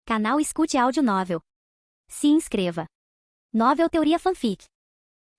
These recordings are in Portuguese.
Canal Escute Áudio Novel. Se inscreva. Novel Teoria Fanfic.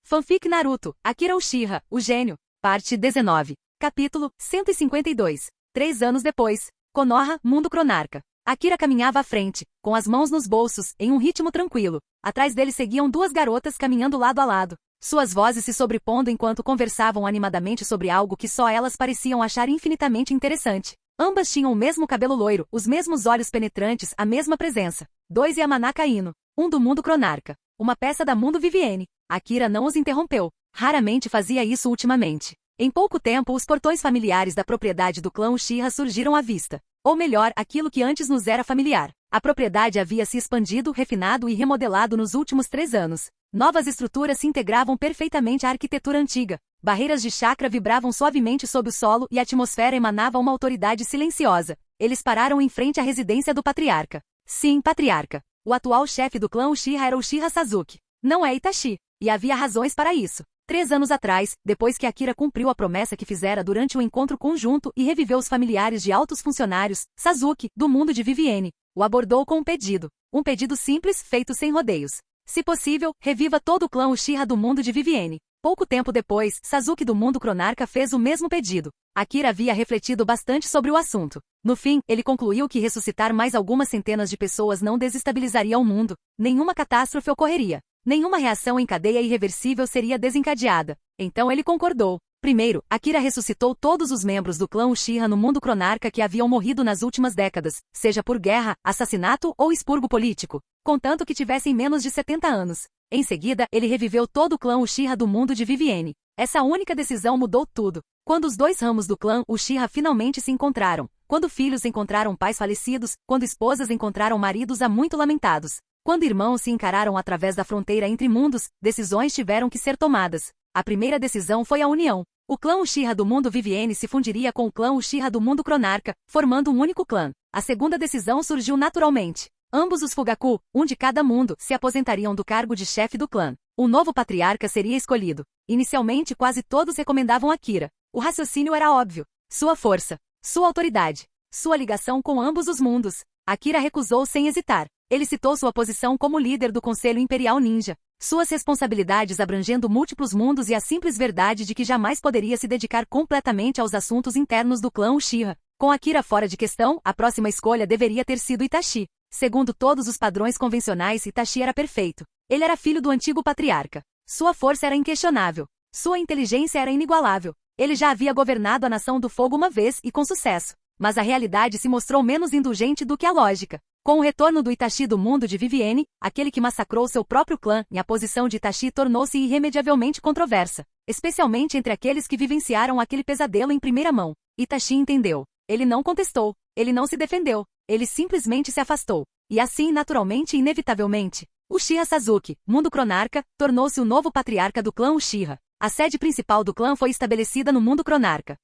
Fanfic Naruto, Akira Uchiha, o Gênio, parte 19. Capítulo 152. 3 anos depois. Konoha, Mundo Cronarca. Akira caminhava à frente, com as mãos nos bolsos, em um ritmo tranquilo. Atrás dele seguiam 2 garotas caminhando lado a lado. Suas vozes se sobrepondo enquanto conversavam animadamente sobre algo que só elas pareciam achar infinitamente interessante. Ambas tinham o mesmo cabelo loiro, os mesmos olhos penetrantes, a mesma presença. 2 Yamanaka Ino. Um do Mundo Cronarca. Uma peça da Mundo Vivienne. Akira não os interrompeu. Raramente fazia isso ultimamente. Em pouco tempo os portões familiares da propriedade do clã Uchiha surgiram à vista. Ou melhor, aquilo que antes nos era familiar. A propriedade havia se expandido, refinado e remodelado nos últimos 3 anos. Novas estruturas se integravam perfeitamente à arquitetura antiga. Barreiras de chakra vibravam suavemente sob o solo e a atmosfera emanava uma autoridade silenciosa. Eles pararam em frente à residência do patriarca. Sim, patriarca. O atual chefe do clã Uchiha era Uchiha Sasuke. Não é Itachi. E havia razões para isso. 3 anos atrás, depois que Akira cumpriu a promessa que fizera durante o encontro conjunto e reviveu os familiares de altos funcionários, Sasuke, do mundo de Vivienne, o abordou com um pedido. Um pedido simples, feito sem rodeios. Se possível, reviva todo o clã Uchiha do mundo de Vivienne. Pouco tempo depois, Sasuke do mundo Cronarca fez o mesmo pedido. Akira havia refletido bastante sobre o assunto. No fim, ele concluiu que ressuscitar mais algumas centenas de pessoas não desestabilizaria o mundo. Nenhuma catástrofe ocorreria. Nenhuma reação em cadeia irreversível seria desencadeada. Então ele concordou. Primeiro, Akira ressuscitou todos os membros do clã Uchiha no mundo Cronarca que haviam morrido nas últimas décadas, seja por guerra, assassinato ou expurgo político, contanto que tivessem menos de 70 anos. Em seguida, ele reviveu todo o clã Uchiha do mundo de Vivienne. Essa única decisão mudou tudo. Quando os 2 ramos do clã Uchiha finalmente se encontraram, quando filhos encontraram pais falecidos, quando esposas encontraram maridos há muito lamentados, quando irmãos se encararam através da fronteira entre mundos, decisões tiveram que ser tomadas. A primeira decisão foi a união. O clã Uchiha do mundo Vivienne se fundiria com o clã Uchiha do mundo Cronarca, formando um único clã. A segunda decisão surgiu naturalmente. Ambos os Fugaku, um de cada mundo, se aposentariam do cargo de chefe do clã. Um novo patriarca seria escolhido. Inicialmente quase todos recomendavam Akira. O raciocínio era óbvio. Sua força, sua autoridade, sua ligação com ambos os mundos. Akira recusou sem hesitar. Ele citou sua posição como líder do Conselho Imperial Ninja, suas responsabilidades abrangendo múltiplos mundos e a simples verdade de que jamais poderia se dedicar completamente aos assuntos internos do clã Uchiha. Com Akira fora de questão, a próxima escolha deveria ter sido Itachi. Segundo todos os padrões convencionais, Itachi era perfeito. Ele era filho do antigo patriarca. Sua força era inquestionável. Sua inteligência era inigualável. Ele já havia governado a Nação do Fogo uma vez e com sucesso. Mas a realidade se mostrou menos indulgente do que a lógica. Com o retorno do Itachi do mundo de Vivienne, aquele que massacrou seu próprio clã, e a posição de Itachi tornou-se irremediavelmente controversa, especialmente entre aqueles que vivenciaram aquele pesadelo em primeira mão. Itachi entendeu. Ele não contestou. Ele não se defendeu. Ele simplesmente se afastou. E assim, naturalmente e inevitavelmente, Uchiha Sasuke, mundo Cronarca, tornou-se o novo patriarca do clã Uchiha. A sede principal do clã foi estabelecida no mundo Cronarca.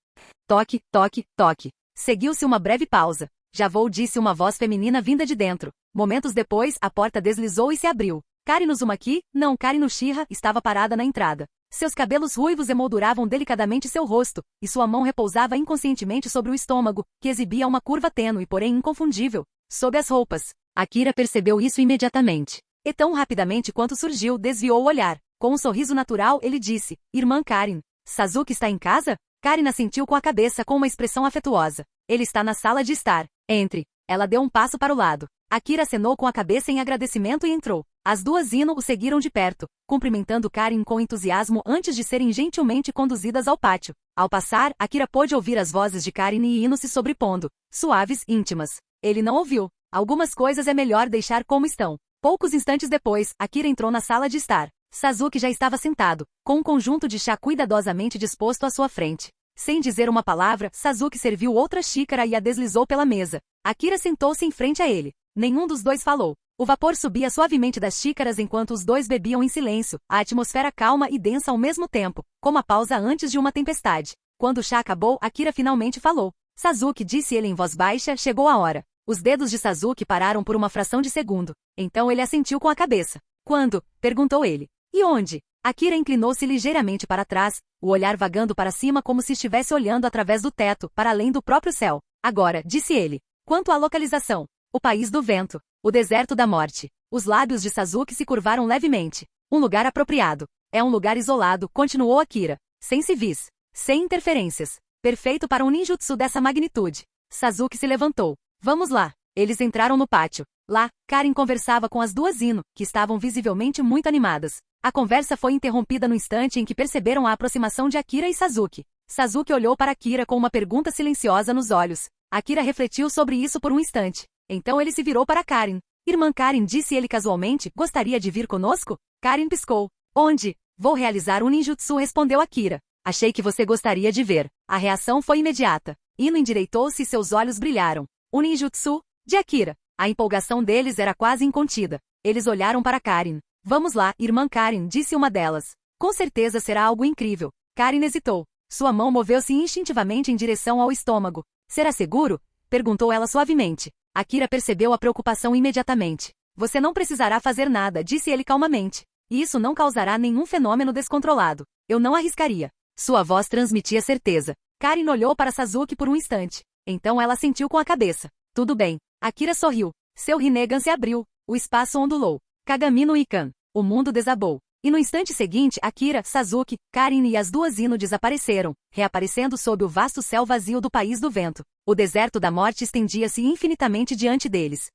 Toque, toque, toque. Seguiu-se uma breve pausa. Já vou, disse uma voz feminina vinda de dentro. Momentos depois, a porta deslizou e se abriu. Karin Uzumaki, não, Karin Uchiha, estava parada na entrada. Seus cabelos ruivos emolduravam delicadamente seu rosto, e sua mão repousava inconscientemente sobre o estômago, que exibia uma curva tênue, porém inconfundível, sob as roupas. Akira percebeu isso imediatamente. E tão rapidamente quanto surgiu, desviou o olhar. Com um sorriso natural, ele disse, Irmã Karin, Sasuke está em casa? Karin assentiu com a cabeça com uma expressão afetuosa. Ele está na sala de estar. Entre. Ela deu um passo para o lado. Akira acenou com a cabeça em agradecimento e entrou. As 2 Ino o seguiram de perto, cumprimentando Karin com entusiasmo antes de serem gentilmente conduzidas ao pátio. Ao passar, Akira pôde ouvir as vozes de Karin e Ino se sobrepondo, suaves, íntimas. Ele não ouviu. Algumas coisas é melhor deixar como estão. Poucos instantes depois, Akira entrou na sala de estar. Sasuke já estava sentado, com um conjunto de chá cuidadosamente disposto à sua frente. Sem dizer uma palavra, Sasuke serviu outra xícara e a deslizou pela mesa. Akira sentou-se em frente a ele. Nenhum dos 2 falou. O vapor subia suavemente das xícaras enquanto os 2 bebiam em silêncio, a atmosfera calma e densa ao mesmo tempo, como a pausa antes de uma tempestade. Quando o chá acabou, Akira finalmente falou. Sasuke, disse ele em voz baixa, chegou a hora. Os dedos de Sasuke pararam por uma fração de segundo. Então ele assentiu com a cabeça. Quando? Perguntou ele. E onde? Akira inclinou-se ligeiramente para trás, o olhar vagando para cima como se estivesse olhando através do teto, para além do próprio céu. Agora, disse ele. Quanto à localização, O país do vento. O deserto da morte. Os lábios de Sasuke se curvaram levemente. Um lugar apropriado. É um lugar isolado, continuou Akira. Sem civis. Sem interferências. Perfeito para um ninjutsu dessa magnitude. Sasuke se levantou. Vamos lá. Eles entraram no pátio. Lá, Karin conversava com as duas Ino, que estavam visivelmente muito animadas. A conversa foi interrompida no instante em que perceberam a aproximação de Akira e Sasuke. Sasuke olhou para Akira com uma pergunta silenciosa nos olhos. Akira refletiu sobre isso por um instante. Então ele se virou para Karin. Irmã Karin, disse ele casualmente, gostaria de vir conosco? Karin piscou. Onde? Vou realizar um ninjutsu, respondeu Akira. Achei que você gostaria de ver. A reação foi imediata. Ino endireitou-se e seus olhos brilharam. Um ninjutsu? De Akira. A empolgação deles era quase incontida. Eles olharam para Karin. Vamos lá, irmã Karin, disse uma delas. Com certeza será algo incrível. Karin hesitou. Sua mão moveu-se instintivamente em direção ao estômago. Será seguro? Perguntou ela suavemente. Akira percebeu a preocupação imediatamente. Você não precisará fazer nada, disse ele calmamente. E isso não causará nenhum fenômeno descontrolado. Eu não arriscaria. Sua voz transmitia certeza. Karin olhou para Sasuke por um instante. Então ela assentiu com a cabeça. Tudo bem. Akira sorriu. Seu Rinnegan se abriu. O espaço ondulou. Kagami no Ikan. O mundo desabou. E no instante seguinte, Akira, Sasuke, Karin e as duas Ino desapareceram, reaparecendo sob o vasto céu vazio do país do vento. O deserto da morte estendia-se infinitamente diante deles.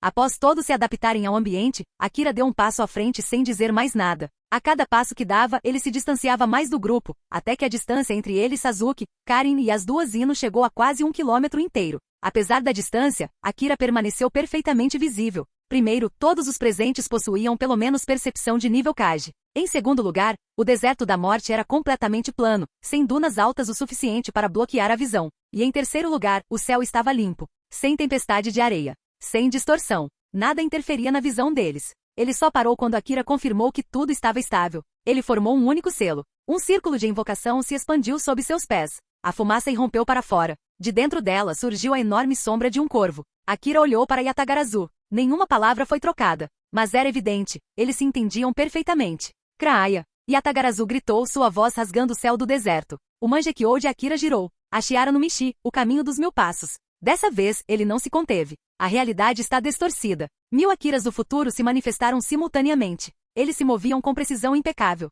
Após todos se adaptarem ao ambiente, Akira deu um passo à frente sem dizer mais nada. A cada passo que dava, ele se distanciava mais do grupo, até que a distância entre ele, Sasuke, Karin e as duas Ino chegou a quase 1 quilômetro inteiro. Apesar da distância, Akira permaneceu perfeitamente visível. Primeiro, todos os presentes possuíam pelo menos percepção de nível Kage. Em segundo lugar, o deserto da morte era completamente plano, sem dunas altas o suficiente para bloquear a visão. E em terceiro lugar, o céu estava limpo, sem tempestade de areia, sem distorção. Nada interferia na visão deles. Ele só parou quando Akira confirmou que tudo estava estável. Ele formou um único selo. Um círculo de invocação se expandiu sob seus pés. A fumaça irrompeu para fora. De dentro dela surgiu a enorme sombra de um corvo. Akira olhou para Yatagarazu. Nenhuma palavra foi trocada. Mas era evidente, eles se entendiam perfeitamente. Kraaya! Yatagarazu gritou, sua voz rasgando o céu do deserto. O Mangekyou de Akira girou. Ashiara no Michi, o caminho dos 1000 passos. Dessa vez, ele não se conteve. A realidade está distorcida. 1000 Akiras do futuro se manifestaram simultaneamente. Eles se moviam com precisão impecável.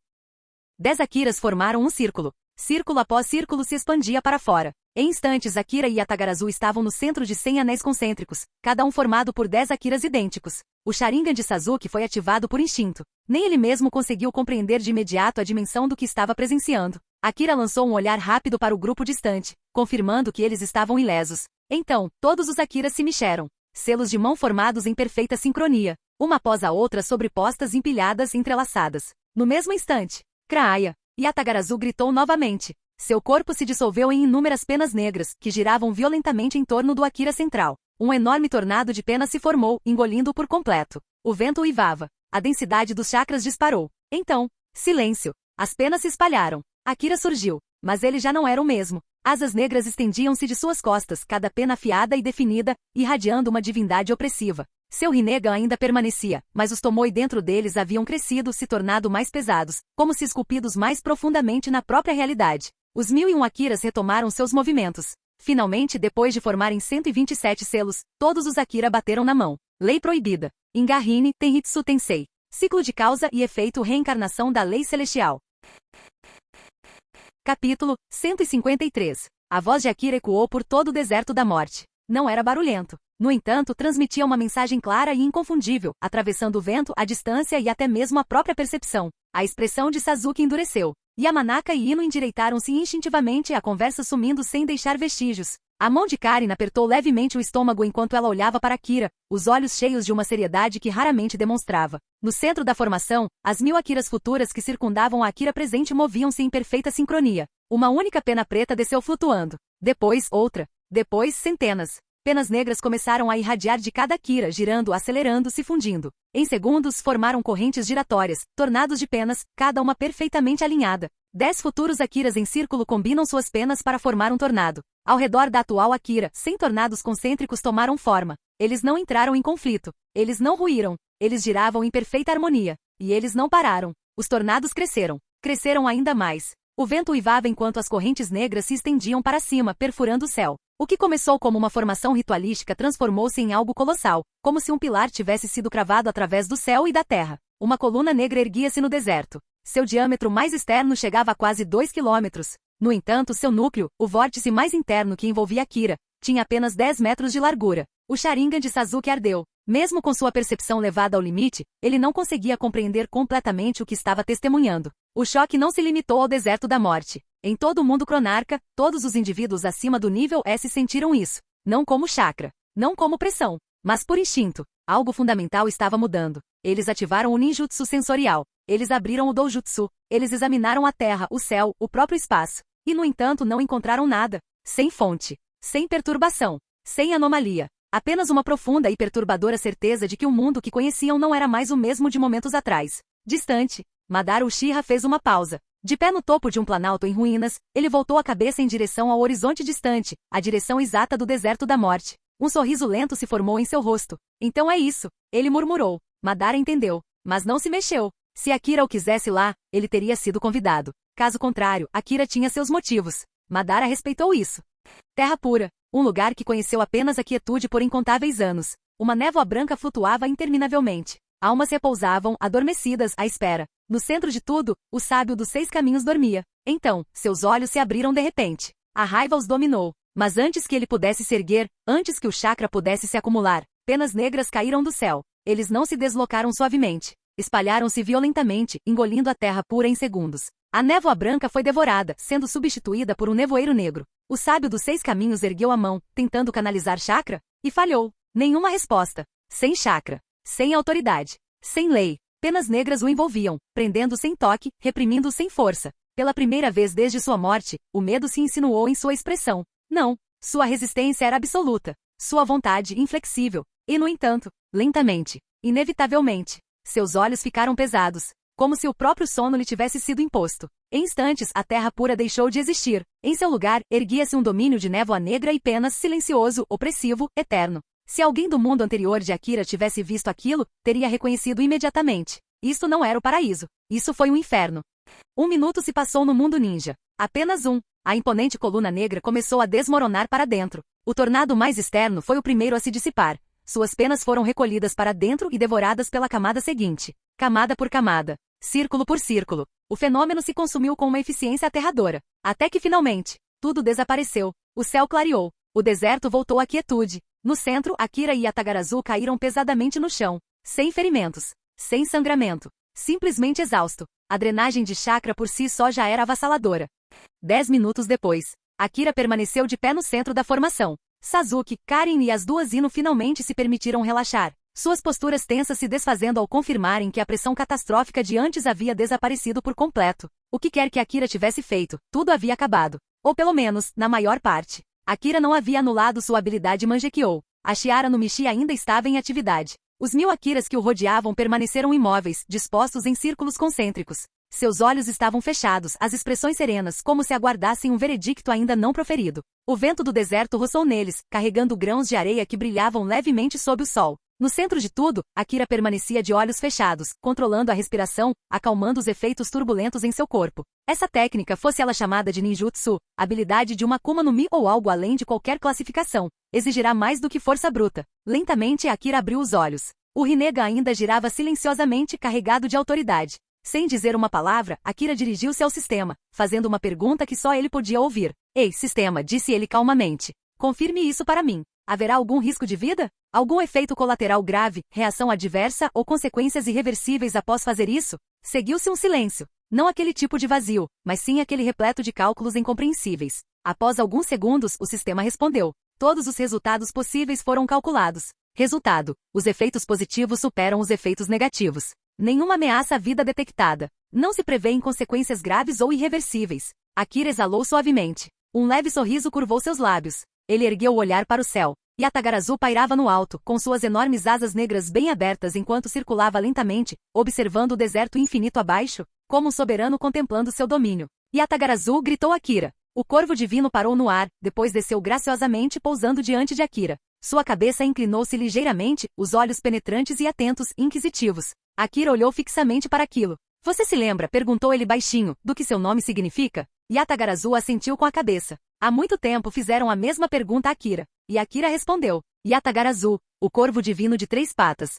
10 Akiras formaram um círculo. Círculo após círculo se expandia para fora. Em instantes, Akira e Yatagarazu estavam no centro de 100 anéis concêntricos, cada um formado por 10 Akiras idênticos. O Sharingan de Sasuke foi ativado por instinto. Nem ele mesmo conseguiu compreender de imediato a dimensão do que estava presenciando. Akira lançou um olhar rápido para o grupo distante, confirmando que eles estavam ilesos. Então, todos os Akiras se mexeram. Selos de mão formados em perfeita sincronia, uma após a outra sobrepostas empilhadas entrelaçadas. No mesmo instante, Kraaya! Yatagarazu gritou novamente. Seu corpo se dissolveu em inúmeras penas negras, que giravam violentamente em torno do Akira central. Um enorme tornado de penas se formou, engolindo-o por completo. O vento uivava. A densidade dos chakras disparou. Então, silêncio. As penas se espalharam. Akira surgiu. Mas ele já não era o mesmo. Asas negras estendiam-se de suas costas, cada pena afiada e definida, irradiando uma divindade opressiva. Seu Rinnegan ainda permanecia, mas os Tomoe dentro deles haviam crescido, se tornado mais pesados, como se esculpidos mais profundamente na própria realidade. Os 1001 Akiras retomaram seus movimentos. Finalmente, depois de formarem 127 selos, todos os Akira bateram na mão. Lei proibida. Ingahine, Tenritsu Tensei. Ciclo de causa e efeito, reencarnação da lei celestial. Capítulo 153. A voz de Akira ecoou por todo o deserto da morte. Não era barulhento. No entanto, transmitia uma mensagem clara e inconfundível, atravessando o vento, a distância e até mesmo a própria percepção. A expressão de Sasuke endureceu. Yamanaka e Ino endireitaram-se instintivamente, a conversa sumindo sem deixar vestígios. A mão de Karin apertou levemente o estômago enquanto ela olhava para Akira, os olhos cheios de uma seriedade que raramente demonstrava. No centro da formação, as 1000 Akiras futuras que circundavam a Akira presente moviam-se em perfeita sincronia. Uma única pena preta desceu flutuando. Depois, outra. Depois, centenas. Penas negras começaram a irradiar de cada Akira, girando, acelerando, se fundindo. Em segundos, formaram correntes giratórias, tornados de penas, cada uma perfeitamente alinhada. 10 futuros Akiras em círculo combinam suas penas para formar um tornado. Ao redor da atual Akira, 100 tornados concêntricos tomaram forma. Eles não entraram em conflito. Eles não ruíram. Eles giravam em perfeita harmonia. E eles não pararam. Os tornados cresceram. Cresceram ainda mais. O vento uivava enquanto as correntes negras se estendiam para cima, perfurando o céu. O que começou como uma formação ritualística transformou-se em algo colossal, como se um pilar tivesse sido cravado através do céu e da terra. Uma coluna negra erguia-se no deserto. Seu diâmetro mais externo chegava a quase 2 quilômetros. No entanto, seu núcleo, o vórtice mais interno que envolvia Akira, tinha apenas 10 metros de largura. O Sharingan de Sasuke ardeu. Mesmo com sua percepção levada ao limite, ele não conseguia compreender completamente o que estava testemunhando. O choque não se limitou ao deserto da morte. Em todo o mundo Cronarca, todos os indivíduos acima do nível S sentiram isso. Não como chakra, não como pressão, mas por instinto. Algo fundamental estava mudando. Eles ativaram o ninjutsu sensorial. Eles abriram o doujutsu. Eles examinaram a terra, o céu, o próprio espaço. E no entanto não encontraram nada. Sem fonte. Sem perturbação. Sem anomalia. Apenas uma profunda e perturbadora certeza de que o mundo que conheciam não era mais o mesmo de momentos atrás. Distante, Madara Uchiha fez uma pausa. De pé no topo de um planalto em ruínas, ele voltou a cabeça em direção ao horizonte distante, a direção exata do deserto da morte. Um sorriso lento se formou em seu rosto. Então é isso, ele murmurou. Madara entendeu, mas não se mexeu. Se Akira o quisesse lá, ele teria sido convidado. Caso contrário, Akira tinha seus motivos. Madara respeitou isso. Terra pura. Um lugar que conheceu apenas a quietude por incontáveis anos. Uma névoa branca flutuava interminavelmente. Almas repousavam, adormecidas, à espera. No centro de tudo, o sábio dos 6 caminhos dormia. Então, seus olhos se abriram de repente. A raiva os dominou. Mas antes que ele pudesse se erguer, antes que o chakra pudesse se acumular, penas negras caíram do céu. Eles não se deslocaram suavemente. Espalharam-se violentamente, engolindo a terra pura em segundos. A névoa branca foi devorada, sendo substituída por um nevoeiro negro. O sábio dos 6 caminhos ergueu a mão, tentando canalizar chakra, e falhou. Nenhuma resposta. Sem chakra. Sem autoridade. Sem lei. Penas negras o envolviam, prendendo sem toque, reprimindo sem força. Pela primeira vez desde sua morte, o medo se insinuou em sua expressão. Não. Sua resistência era absoluta. Sua vontade inflexível. E, no entanto, lentamente, inevitavelmente, seus olhos ficaram pesados. Como se o próprio sono lhe tivesse sido imposto. Em instantes, a terra pura deixou de existir. Em seu lugar, erguia-se um domínio de névoa negra e penas silencioso, opressivo, eterno. Se alguém do mundo anterior de Akira tivesse visto aquilo, teria reconhecido imediatamente. Isso não era o paraíso. Isso foi um inferno. 1 minuto se passou no mundo ninja. Apenas um. A imponente coluna negra começou a desmoronar para dentro. O tornado mais externo foi o primeiro a se dissipar. Suas penas foram recolhidas para dentro e devoradas pela camada seguinte. Camada por camada. Círculo por círculo. O fenômeno se consumiu com uma eficiência aterradora. Até que finalmente, tudo desapareceu. O céu clareou. O deserto voltou à quietude. No centro, Akira e Yatagarazu caíram pesadamente no chão. Sem ferimentos. Sem sangramento. Simplesmente exausto. A drenagem de chakra por si só já era avassaladora. 10 minutos depois, Akira permaneceu de pé no centro da formação. Sasuke, Karin e as 2 Ino finalmente se permitiram relaxar. Suas posturas tensas se desfazendo ao confirmarem que a pressão catastrófica de antes havia desaparecido por completo. O que quer que Akira tivesse feito, tudo havia acabado. Ou pelo menos, na maior parte. Akira não havia anulado sua habilidade Mangekyou. A Chiara no Michi ainda estava em atividade. Os 1000 Akiras que o rodeavam permaneceram imóveis, dispostos em círculos concêntricos. Seus olhos estavam fechados, as expressões serenas, como se aguardassem um veredicto ainda não proferido. O vento do deserto roçou neles, carregando grãos de areia que brilhavam levemente sob o sol. No centro de tudo, Akira permanecia de olhos fechados, controlando a respiração, acalmando os efeitos turbulentos em seu corpo. Essa técnica, fosse ela chamada de ninjutsu, habilidade de uma Akuma no Mi ou algo além de qualquer classificação, exigirá mais do que força bruta. Lentamente Akira abriu os olhos. O Rinnegan ainda girava silenciosamente, carregado de autoridade. Sem dizer uma palavra, Akira dirigiu-se ao sistema, fazendo uma pergunta que só ele podia ouvir. Ei, sistema, disse ele calmamente. Confirme isso para mim. Haverá algum risco de vida? Algum efeito colateral grave, reação adversa ou consequências irreversíveis após fazer isso? Seguiu-se um silêncio. Não aquele tipo de vazio, mas sim aquele repleto de cálculos incompreensíveis. Após alguns segundos, o sistema respondeu. Todos os resultados possíveis foram calculados. Resultado: os efeitos positivos superam os efeitos negativos. Nenhuma ameaça à vida detectada. Não se prevêem consequências graves ou irreversíveis. Akira exalou suavemente. Um leve sorriso curvou seus lábios. Ele ergueu o olhar para o céu. Yatagarazu pairava no alto, com suas enormes asas negras bem abertas enquanto circulava lentamente, observando o deserto infinito abaixo, como um soberano contemplando seu domínio. Yatagarazu gritou Akira. O corvo divino parou no ar, depois desceu graciosamente pousando diante de Akira. Sua cabeça inclinou-se ligeiramente, os olhos penetrantes e atentos, inquisitivos. Akira olhou fixamente para aquilo. Você se lembra, perguntou ele baixinho, do que seu nome significa? Yatagarazu assentiu com a cabeça. Há muito tempo fizeram a mesma pergunta a Akira. E Akira respondeu. Yatagarazu, o corvo divino de 3 patas.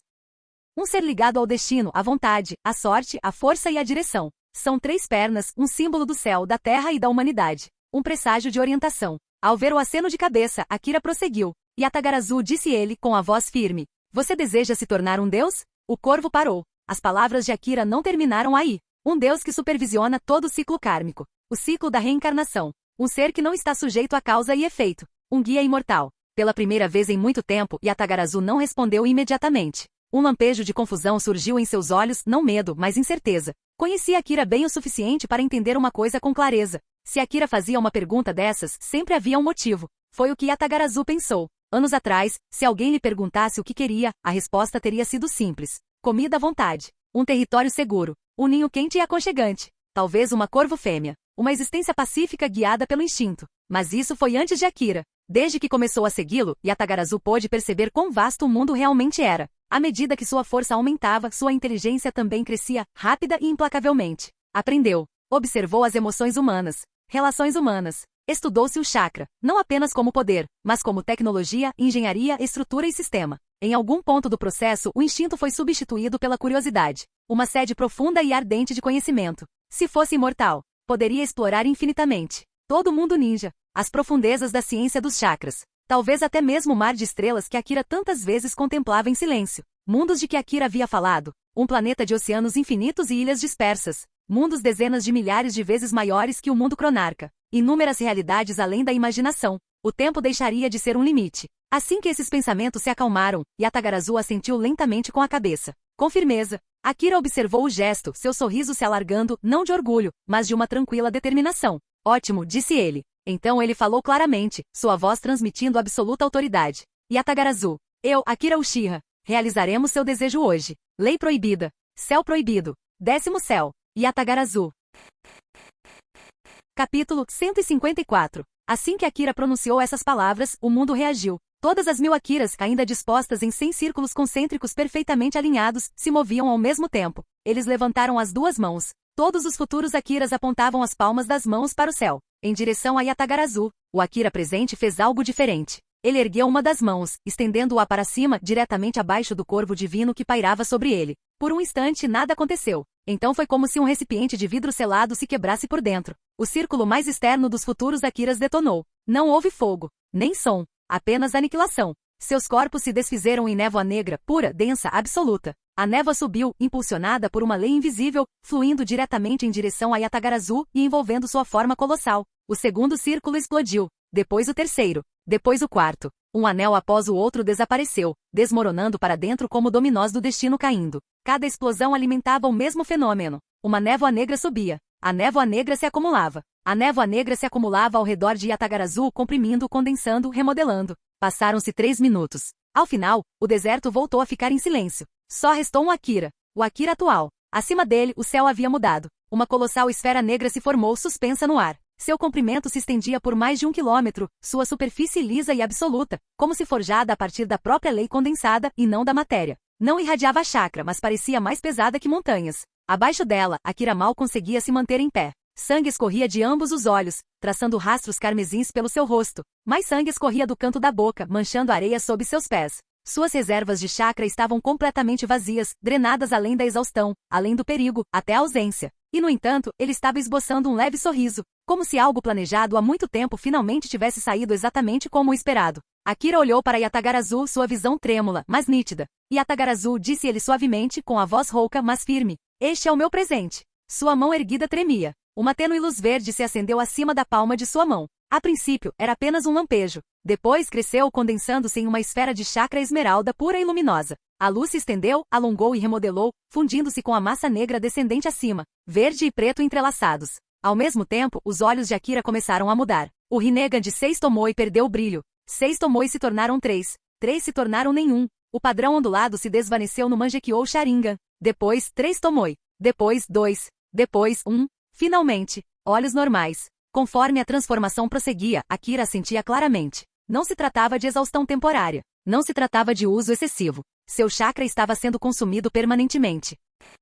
Um ser ligado ao destino, à vontade, à sorte, à força e à direção. São 3 pernas, um símbolo do céu, da terra e da humanidade. Um presságio de orientação. Ao ver o aceno de cabeça, Akira prosseguiu. Yatagarazu, disse ele, com a voz firme. Você deseja se tornar um deus? O corvo parou. As palavras de Akira não terminaram aí. Um deus que supervisiona todo o ciclo kármico. O ciclo da reencarnação. Um ser que não está sujeito a causa e efeito. Um guia imortal. Pela primeira vez em muito tempo, Yatagarazu não respondeu imediatamente. Um lampejo de confusão surgiu em seus olhos, não medo, mas incerteza. Conhecia Akira bem o suficiente para entender uma coisa com clareza. Se Akira fazia uma pergunta dessas, sempre havia um motivo. Foi o que Yatagarazu pensou. Anos atrás, se alguém lhe perguntasse o que queria, a resposta teria sido simples. Comida à vontade. Um território seguro. Um ninho quente e aconchegante. Talvez uma corvo fêmea. Uma existência pacífica guiada pelo instinto. Mas isso foi antes de Akira. Desde que começou a segui-lo, Yatagarazu pôde perceber quão vasto o mundo realmente era. À medida que sua força aumentava, sua inteligência também crescia, rápida e implacavelmente. Aprendeu. Observou as emoções humanas. Relações humanas. Estudou-se o chakra, não apenas como poder, mas como tecnologia, engenharia, estrutura e sistema. Em algum ponto do processo, o instinto foi substituído pela curiosidade. Uma sede profunda e ardente de conhecimento. Se fosse imortal, poderia explorar infinitamente. Todo mundo ninja. As profundezas da ciência dos chakras. Talvez até mesmo o mar de estrelas que Akira tantas vezes contemplava em silêncio. Mundos de que Akira havia falado. Um planeta de oceanos infinitos e ilhas dispersas. Mundos dezenas de milhares de vezes maiores que o mundo cronarca. Inúmeras realidades além da imaginação. O tempo deixaria de ser um limite. Assim que esses pensamentos se acalmaram, Yatagarazu assentiu lentamente com a cabeça. Com firmeza, Akira observou o gesto, seu sorriso se alargando, não de orgulho, mas de uma tranquila determinação. Ótimo, disse ele. Então ele falou claramente, sua voz transmitindo absoluta autoridade. Yatagarazu, eu, Akira Uchiha, realizaremos seu desejo hoje. Lei proibida. Céu proibido. 10º céu. Yatagarazu. Capítulo 154. Assim que Akira pronunciou essas palavras, o mundo reagiu. Todas as 1000 Akiras, ainda dispostas em 100 círculos concêntricos perfeitamente alinhados, se moviam ao mesmo tempo. Eles levantaram as 2 mãos. Todos os futuros Akiras apontavam as palmas das mãos para o céu. Em direção a Yatagarazu, o Akira presente fez algo diferente. Ele ergueu uma das mãos, estendendo-a para cima, diretamente abaixo do corvo divino que pairava sobre ele. Por um instante nada aconteceu. Então foi como se um recipiente de vidro selado se quebrasse por dentro. O círculo mais externo dos futuros Akiras detonou. Não houve fogo, nem som, apenas aniquilação. Seus corpos se desfizeram em névoa negra, pura, densa, absoluta. A névoa subiu, impulsionada por uma lei invisível, fluindo diretamente em direção a Yatagarazu e envolvendo sua forma colossal. O segundo círculo explodiu. Depois o terceiro. Depois o quarto. Um anel após o outro desapareceu, desmoronando para dentro como dominós do destino caindo. Cada explosão alimentava o mesmo fenômeno. Uma névoa negra subia. A névoa negra se acumulava. A névoa negra se acumulava ao redor de Yatagarazu, comprimindo, condensando, remodelando. Passaram-se 3 minutos. Ao final, o deserto voltou a ficar em silêncio. Só restou um Akira. O Akira atual. Acima dele, o céu havia mudado. Uma colossal esfera negra se formou suspensa no ar. Seu comprimento se estendia por mais de 1 quilômetro, sua superfície lisa e absoluta, como se forjada a partir da própria lei condensada e não da matéria. Não irradiava chakra, mas parecia mais pesada que montanhas. Abaixo dela, Akira mal conseguia se manter em pé. Sangue escorria de ambos os olhos, traçando rastros carmesins pelo seu rosto. Mais sangue escorria do canto da boca, manchando a areia sob seus pés. Suas reservas de chakra estavam completamente vazias, drenadas além da exaustão, além do perigo, até a ausência. E, no entanto, ele estava esboçando um leve sorriso, como se algo planejado há muito tempo finalmente tivesse saído exatamente como o esperado. Akira olhou para Yatagarazu, sua visão trêmula, mas nítida. Yatagarazu, disse ele suavemente, com a voz rouca, mas firme. Este é o meu presente. Sua mão erguida tremia. Uma tênue luz verde se acendeu acima da palma de sua mão. A princípio, era apenas um lampejo. Depois cresceu, condensando-se em uma esfera de chakra esmeralda pura e luminosa. A luz se estendeu, alongou e remodelou, fundindo-se com a massa negra descendente acima, verde e preto entrelaçados. Ao mesmo tempo, os olhos de Akira começaram a mudar. O Rinnegan de 6 tomou e perdeu o brilho. 6 tomou e se tornaram 3. 3 se tornaram nenhum. O padrão ondulado se desvaneceu no Mangekyou Sharingan. Depois, 3 tomoi. Depois, 2. Depois, 1. Finalmente, olhos normais. Conforme a transformação prosseguia, Akira sentia claramente. Não se tratava de exaustão temporária. Não se tratava de uso excessivo. Seu chakra estava sendo consumido permanentemente.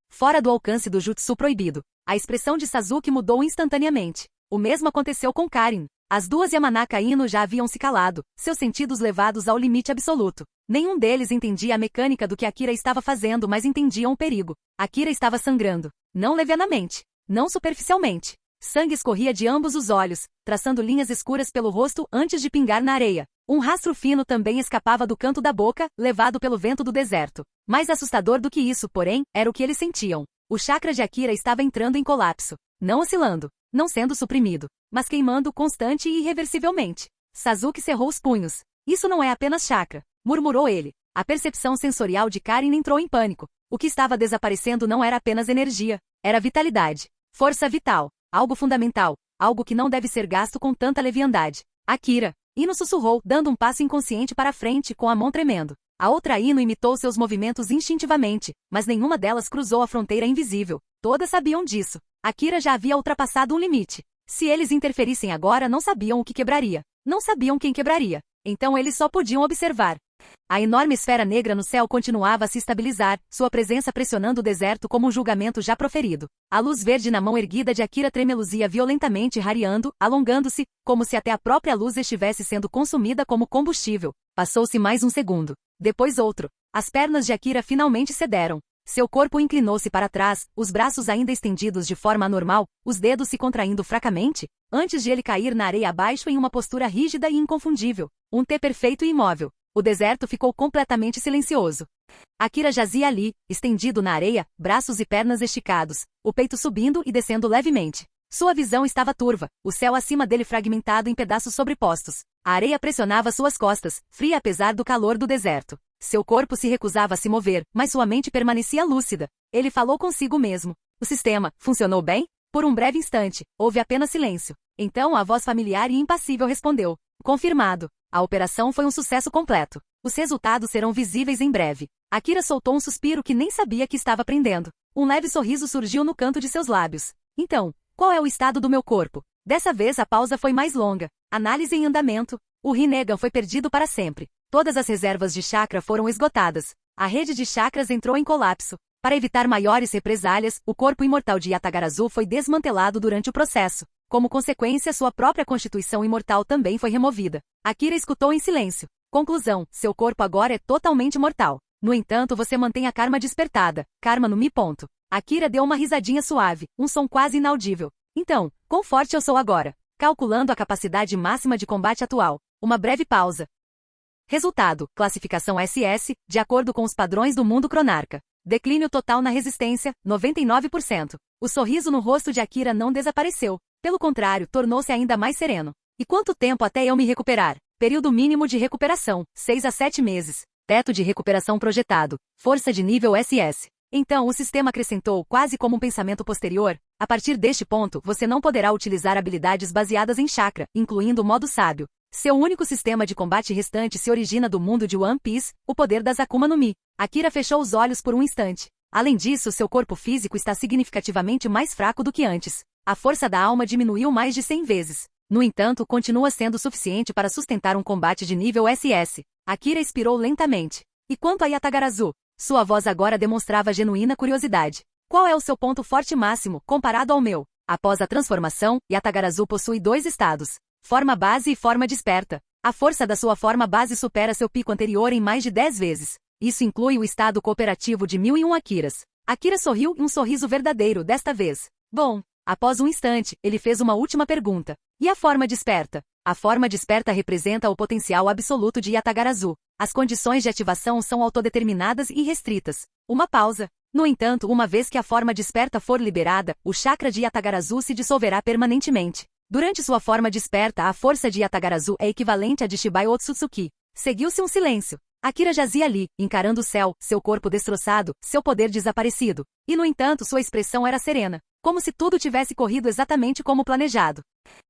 Fora do alcance do jutsu proibido. A expressão de Sasuke mudou instantaneamente. O mesmo aconteceu com Karin. As duas Yamanaka Ino já haviam se calado, seus sentidos levados ao limite absoluto. Nenhum deles entendia a mecânica do que Akira estava fazendo, mas entendiam o perigo. Akira estava sangrando. Não levianamente. Não superficialmente. Sangue escorria de ambos os olhos, traçando linhas escuras pelo rosto antes de pingar na areia. Um rastro fino também escapava do canto da boca, levado pelo vento do deserto. Mais assustador do que isso, porém, era o que eles sentiam. O chakra de Akira estava entrando em colapso. Não oscilando, não sendo suprimido, mas queimando constante e irreversivelmente. Sasuke cerrou os punhos. Isso não é apenas chakra, murmurou ele. A percepção sensorial de Karin entrou em pânico. O que estava desaparecendo não era apenas energia, era vitalidade. Força vital. Algo fundamental, algo que não deve ser gasto com tanta leviandade. Akira. Ino sussurrou, dando um passo inconsciente para frente com a mão tremendo. A outra Ino imitou seus movimentos instintivamente, mas nenhuma delas cruzou a fronteira invisível. Todas sabiam disso. Akira já havia ultrapassado um limite. Se eles interferissem agora, não sabiam o que quebraria. Não sabiam quem quebraria. Então eles só podiam observar. A enorme esfera negra no céu continuava a se estabilizar, sua presença pressionando o deserto como um julgamento já proferido. A luz verde na mão erguida de Akira tremeluzia violentamente, rareando, alongando-se, como se até a própria luz estivesse sendo consumida como combustível. Passou-se mais um segundo. Depois outro. As pernas de Akira finalmente cederam. Seu corpo inclinou-se para trás, os braços ainda estendidos de forma anormal, os dedos se contraindo fracamente, antes de ele cair na areia abaixo em uma postura rígida e inconfundível. Um T perfeito e imóvel. O deserto ficou completamente silencioso. Akira jazia ali, estendido na areia, braços e pernas esticados, o peito subindo e descendo levemente. Sua visão estava turva, o céu acima dele fragmentado em pedaços sobrepostos. A areia pressionava suas costas, fria apesar do calor do deserto. Seu corpo se recusava a se mover, mas sua mente permanecia lúcida. Ele falou consigo mesmo. O sistema funcionou bem? Por um breve instante, houve apenas silêncio. Então a voz familiar e impassível respondeu. Confirmado. A operação foi um sucesso completo. Os resultados serão visíveis em breve. Akira soltou um suspiro que nem sabia que estava prendendo. Um leve sorriso surgiu no canto de seus lábios. Então, qual é o estado do meu corpo? Dessa vez a pausa foi mais longa. Análise em andamento. O Rinnegan foi perdido para sempre. Todas as reservas de chakra foram esgotadas. A rede de chakras entrou em colapso. Para evitar maiores represálias, o corpo imortal de Yatagarasu foi desmantelado durante o processo. Como consequência, sua própria constituição imortal também foi removida. Akira escutou em silêncio. Conclusão, seu corpo agora é totalmente mortal. No entanto, você mantém a karma despertada. Karma no Mi. Ponto. Akira deu uma risadinha suave, um som quase inaudível. Então, quão forte eu sou agora? Calculando a capacidade máxima de combate atual. Uma breve pausa. Resultado, classificação SS, de acordo com os padrões do mundo cronarca. Declínio total na resistência, 99%. O sorriso no rosto de Akira não desapareceu. Pelo contrário, tornou-se ainda mais sereno. E quanto tempo até eu me recuperar? Período mínimo de recuperação, 6 a 7 meses. Teto de recuperação projetado. Força de nível SS. Então o sistema acrescentou, quase como um pensamento posterior, a partir deste ponto, você não poderá utilizar habilidades baseadas em chakra, incluindo o modo sábio. Seu único sistema de combate restante se origina do mundo de One Piece, o poder das Akuma no Mi. Akira fechou os olhos por um instante. Além disso, seu corpo físico está significativamente mais fraco do que antes. A força da alma diminuiu mais de 100 vezes. No entanto, continua sendo suficiente para sustentar um combate de nível SS. Akira expirou lentamente. E quanto a Yatagarasu? Sua voz agora demonstrava genuína curiosidade. Qual é o seu ponto forte máximo, comparado ao meu? Após a transformação, Yatagarasu possui 2 estados. Forma base e forma desperta. A força da sua forma base supera seu pico anterior em mais de 10 vezes. Isso inclui o estado cooperativo de 1001 Akiras. Akira sorriu, um sorriso verdadeiro desta vez. Bom. Após um instante, ele fez uma última pergunta. E a forma desperta? A forma desperta representa o potencial absoluto de Yatagarasu. As condições de ativação são autodeterminadas e restritas. Uma pausa. No entanto, uma vez que a forma desperta for liberada, o chakra de Yatagarasu se dissolverá permanentemente. Durante sua forma desperta, a força de Yatagarasu é equivalente à de Shibai Otsutsuki. Seguiu-se um silêncio. Akira jazia ali, encarando o céu, seu corpo destroçado, seu poder desaparecido. E no entanto, sua expressão era serena. Como se tudo tivesse corrido exatamente como planejado.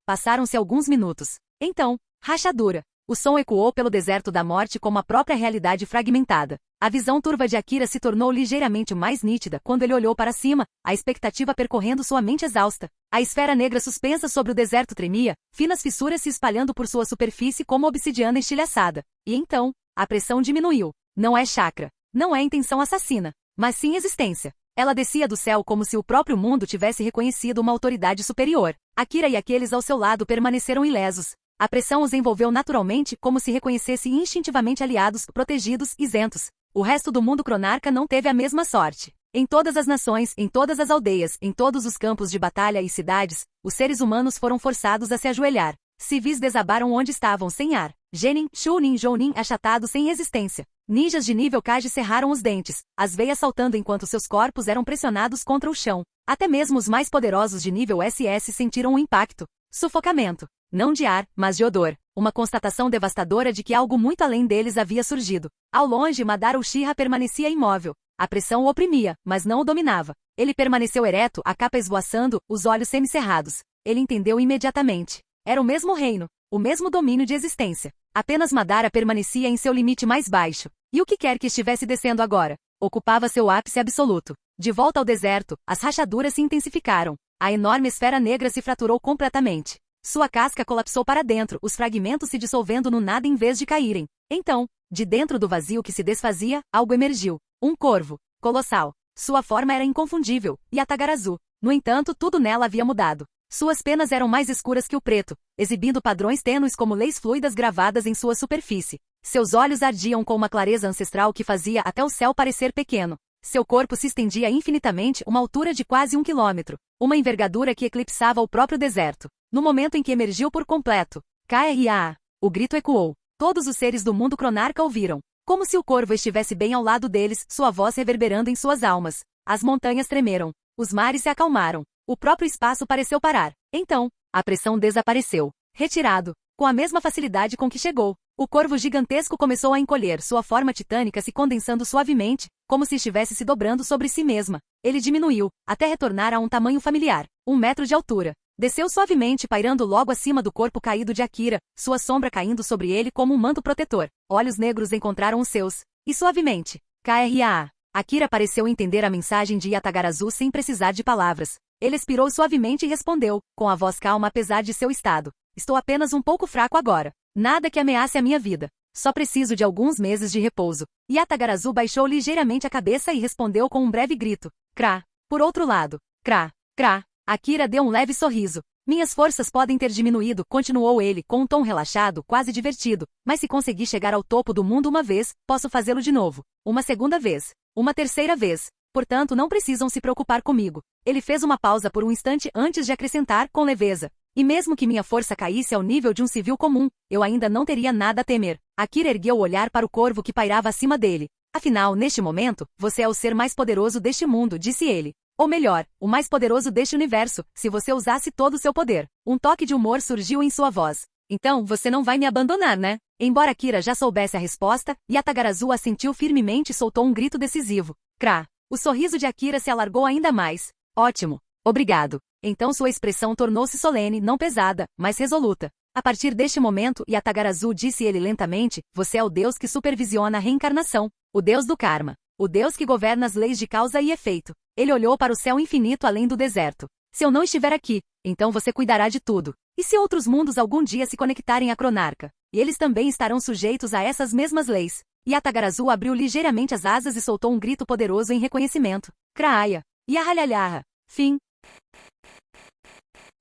Passaram-se alguns minutos. Então, rachadura. O som ecoou pelo deserto da morte como a própria realidade fragmentada. A visão turva de Akira se tornou ligeiramente mais nítida quando ele olhou para cima, a expectativa percorrendo sua mente exausta. A esfera negra suspensa sobre o deserto tremia, finas fissuras se espalhando por sua superfície como obsidiana estilhaçada. E então, a pressão diminuiu. Não é chakra. Não é intenção assassina. Mas sim existência. Ela descia do céu como se o próprio mundo tivesse reconhecido uma autoridade superior. Akira e aqueles ao seu lado permaneceram ilesos. A pressão os envolveu naturalmente como se reconhecesse instintivamente aliados, protegidos, isentos. O resto do mundo cronarca não teve a mesma sorte. Em todas as nações, em todas as aldeias, em todos os campos de batalha e cidades, os seres humanos foram forçados a se ajoelhar. Civis desabaram onde estavam sem ar. Genin, Chunin, Jounin achatados sem resistência. Ninjas de nível Kage cerraram os dentes, as veias saltando enquanto seus corpos eram pressionados contra o chão. Até mesmo os mais poderosos de nível SS sentiram o impacto. Sufocamento. Não de ar, mas de odor. Uma constatação devastadora de que algo muito além deles havia surgido. Ao longe, Madara Uchiha permanecia imóvel. A pressão o oprimia, mas não o dominava. Ele permaneceu ereto, a capa esvoaçando, os olhos semicerrados. Ele entendeu imediatamente. Era o mesmo reino, o mesmo domínio de existência. Apenas Madara permanecia em seu limite mais baixo. E o que quer que estivesse descendo agora? Ocupava seu ápice absoluto. De volta ao deserto, as rachaduras se intensificaram. A enorme esfera negra se fraturou completamente. Sua casca colapsou para dentro, os fragmentos se dissolvendo no nada em vez de caírem. Então, de dentro do vazio que se desfazia, algo emergiu. Um corvo. Colossal. Sua forma era inconfundível, Yatagarazu. No entanto, tudo nela havia mudado. Suas penas eram mais escuras que o preto, exibindo padrões tênues como leis fluidas gravadas em sua superfície. Seus olhos ardiam com uma clareza ancestral que fazia até o céu parecer pequeno. Seu corpo se estendia infinitamente, uma altura de quase 1 quilômetro. Uma envergadura que eclipsava o próprio deserto. No momento em que emergiu por completo, KRA! O grito ecoou. Todos os seres do mundo cronarca ouviram. Como se o corvo estivesse bem ao lado deles, sua voz reverberando em suas almas. As montanhas tremeram. Os mares se acalmaram. O próprio espaço pareceu parar. Então, a pressão desapareceu. Retirado. Com a mesma facilidade com que chegou. O corvo gigantesco começou a encolher, sua forma titânica se condensando suavemente, como se estivesse se dobrando sobre si mesma. Ele diminuiu, até retornar a um tamanho familiar. 1 metro de altura. Desceu suavemente pairando logo acima do corpo caído de Akira, sua sombra caindo sobre ele como um manto protetor. Olhos negros encontraram os seus. E suavemente. KRA. Akira pareceu entender a mensagem de Yatagarazu sem precisar de palavras. Ele expirou suavemente e respondeu, com a voz calma apesar de seu estado. Estou apenas um pouco fraco agora. Nada que ameace a minha vida. Só preciso de alguns meses de repouso. Yatagarazu baixou ligeiramente a cabeça e respondeu com um breve grito. Krá. Por outro lado. Krá. Krá. Akira deu um leve sorriso. Minhas forças podem ter diminuído, continuou ele, com um tom relaxado, quase divertido. Mas se conseguir chegar ao topo do mundo uma vez, posso fazê-lo de novo. Uma segunda vez. Uma terceira vez. Portanto, não precisam se preocupar comigo. Ele fez uma pausa por um instante antes de acrescentar, com leveza. E mesmo que minha força caísse ao nível de um civil comum, eu ainda não teria nada a temer. Akira ergueu o olhar para o corvo que pairava acima dele. Afinal, neste momento, você é o ser mais poderoso deste mundo, disse ele. Ou melhor, o mais poderoso deste universo, se você usasse todo o seu poder. Um toque de humor surgiu em sua voz. Então, você não vai me abandonar, né? Embora Akira já soubesse a resposta, Yatagarazu assentiu firmemente e soltou um grito decisivo. Krá. O sorriso de Akira se alargou ainda mais. Ótimo. Obrigado. Então sua expressão tornou-se solene, não pesada, mas resoluta. A partir deste momento, Yatagarazu disse ele lentamente, você é o Deus que supervisiona a reencarnação, o Deus do Karma, o Deus que governa as leis de causa e efeito. Ele olhou para o céu infinito além do deserto. Se eu não estiver aqui, então você cuidará de tudo. E se outros mundos algum dia se conectarem à Cronarca? E eles também estarão sujeitos a essas mesmas leis. Yatagarazu abriu ligeiramente as asas e soltou um grito poderoso em reconhecimento. Kraaya. Yahalhalhaha. Fim.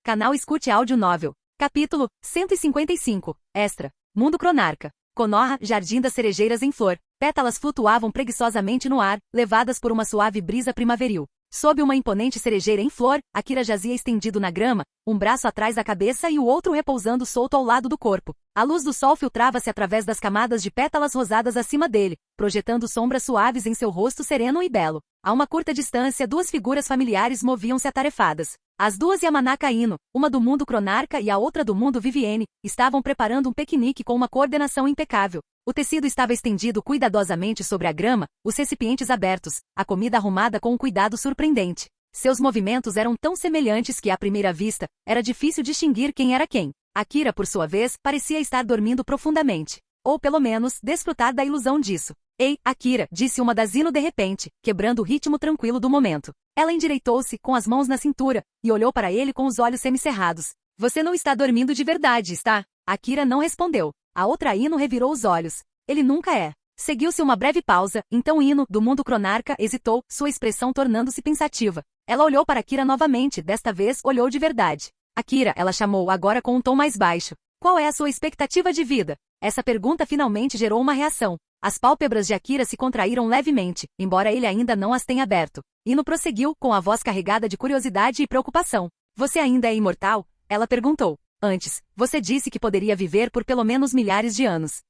Canal Escute Áudio Novel. Capítulo 155. Extra. Mundo Cronarca. Konoha, Jardim das Cerejeiras em Flor. Pétalas flutuavam preguiçosamente no ar, levadas por uma suave brisa primaveril. Sob uma imponente cerejeira em flor, Akira jazia estendido na grama, um braço atrás da cabeça e o outro repousando solto ao lado do corpo. A luz do sol filtrava-se através das camadas de pétalas rosadas acima dele, projetando sombras suaves em seu rosto sereno e belo. A uma curta distância, 2 figuras familiares moviam-se atarefadas. As 2 Yamanaka Ino, uma do mundo Cronarca e a outra do mundo Vivienne, estavam preparando um piquenique com uma coordenação impecável. O tecido estava estendido cuidadosamente sobre a grama, os recipientes abertos, a comida arrumada com um cuidado surpreendente. Seus movimentos eram tão semelhantes que, à primeira vista, era difícil distinguir quem era quem. Akira, por sua vez, parecia estar dormindo profundamente. Ou, pelo menos, desfrutar da ilusão disso. Ei, Akira, disse uma das Ino de repente, quebrando o ritmo tranquilo do momento. Ela endireitou-se, com as mãos na cintura, e olhou para ele com os olhos semicerrados. Você não está dormindo de verdade, está? Akira não respondeu. A outra Ino revirou os olhos. Ele nunca é. Seguiu-se uma breve pausa, então o Ino, do mundo cronarca, hesitou, sua expressão tornando-se pensativa. Ela olhou para Akira novamente, desta vez olhou de verdade. Akira, ela chamou, agora com um tom mais baixo. Qual é a sua expectativa de vida? Essa pergunta finalmente gerou uma reação. As pálpebras de Akira se contraíram levemente, embora ele ainda não as tenha aberto. Ino prosseguiu, com a voz carregada de curiosidade e preocupação. Você ainda é imortal? Ela perguntou. Antes, você disse que poderia viver por pelo menos milhares de anos.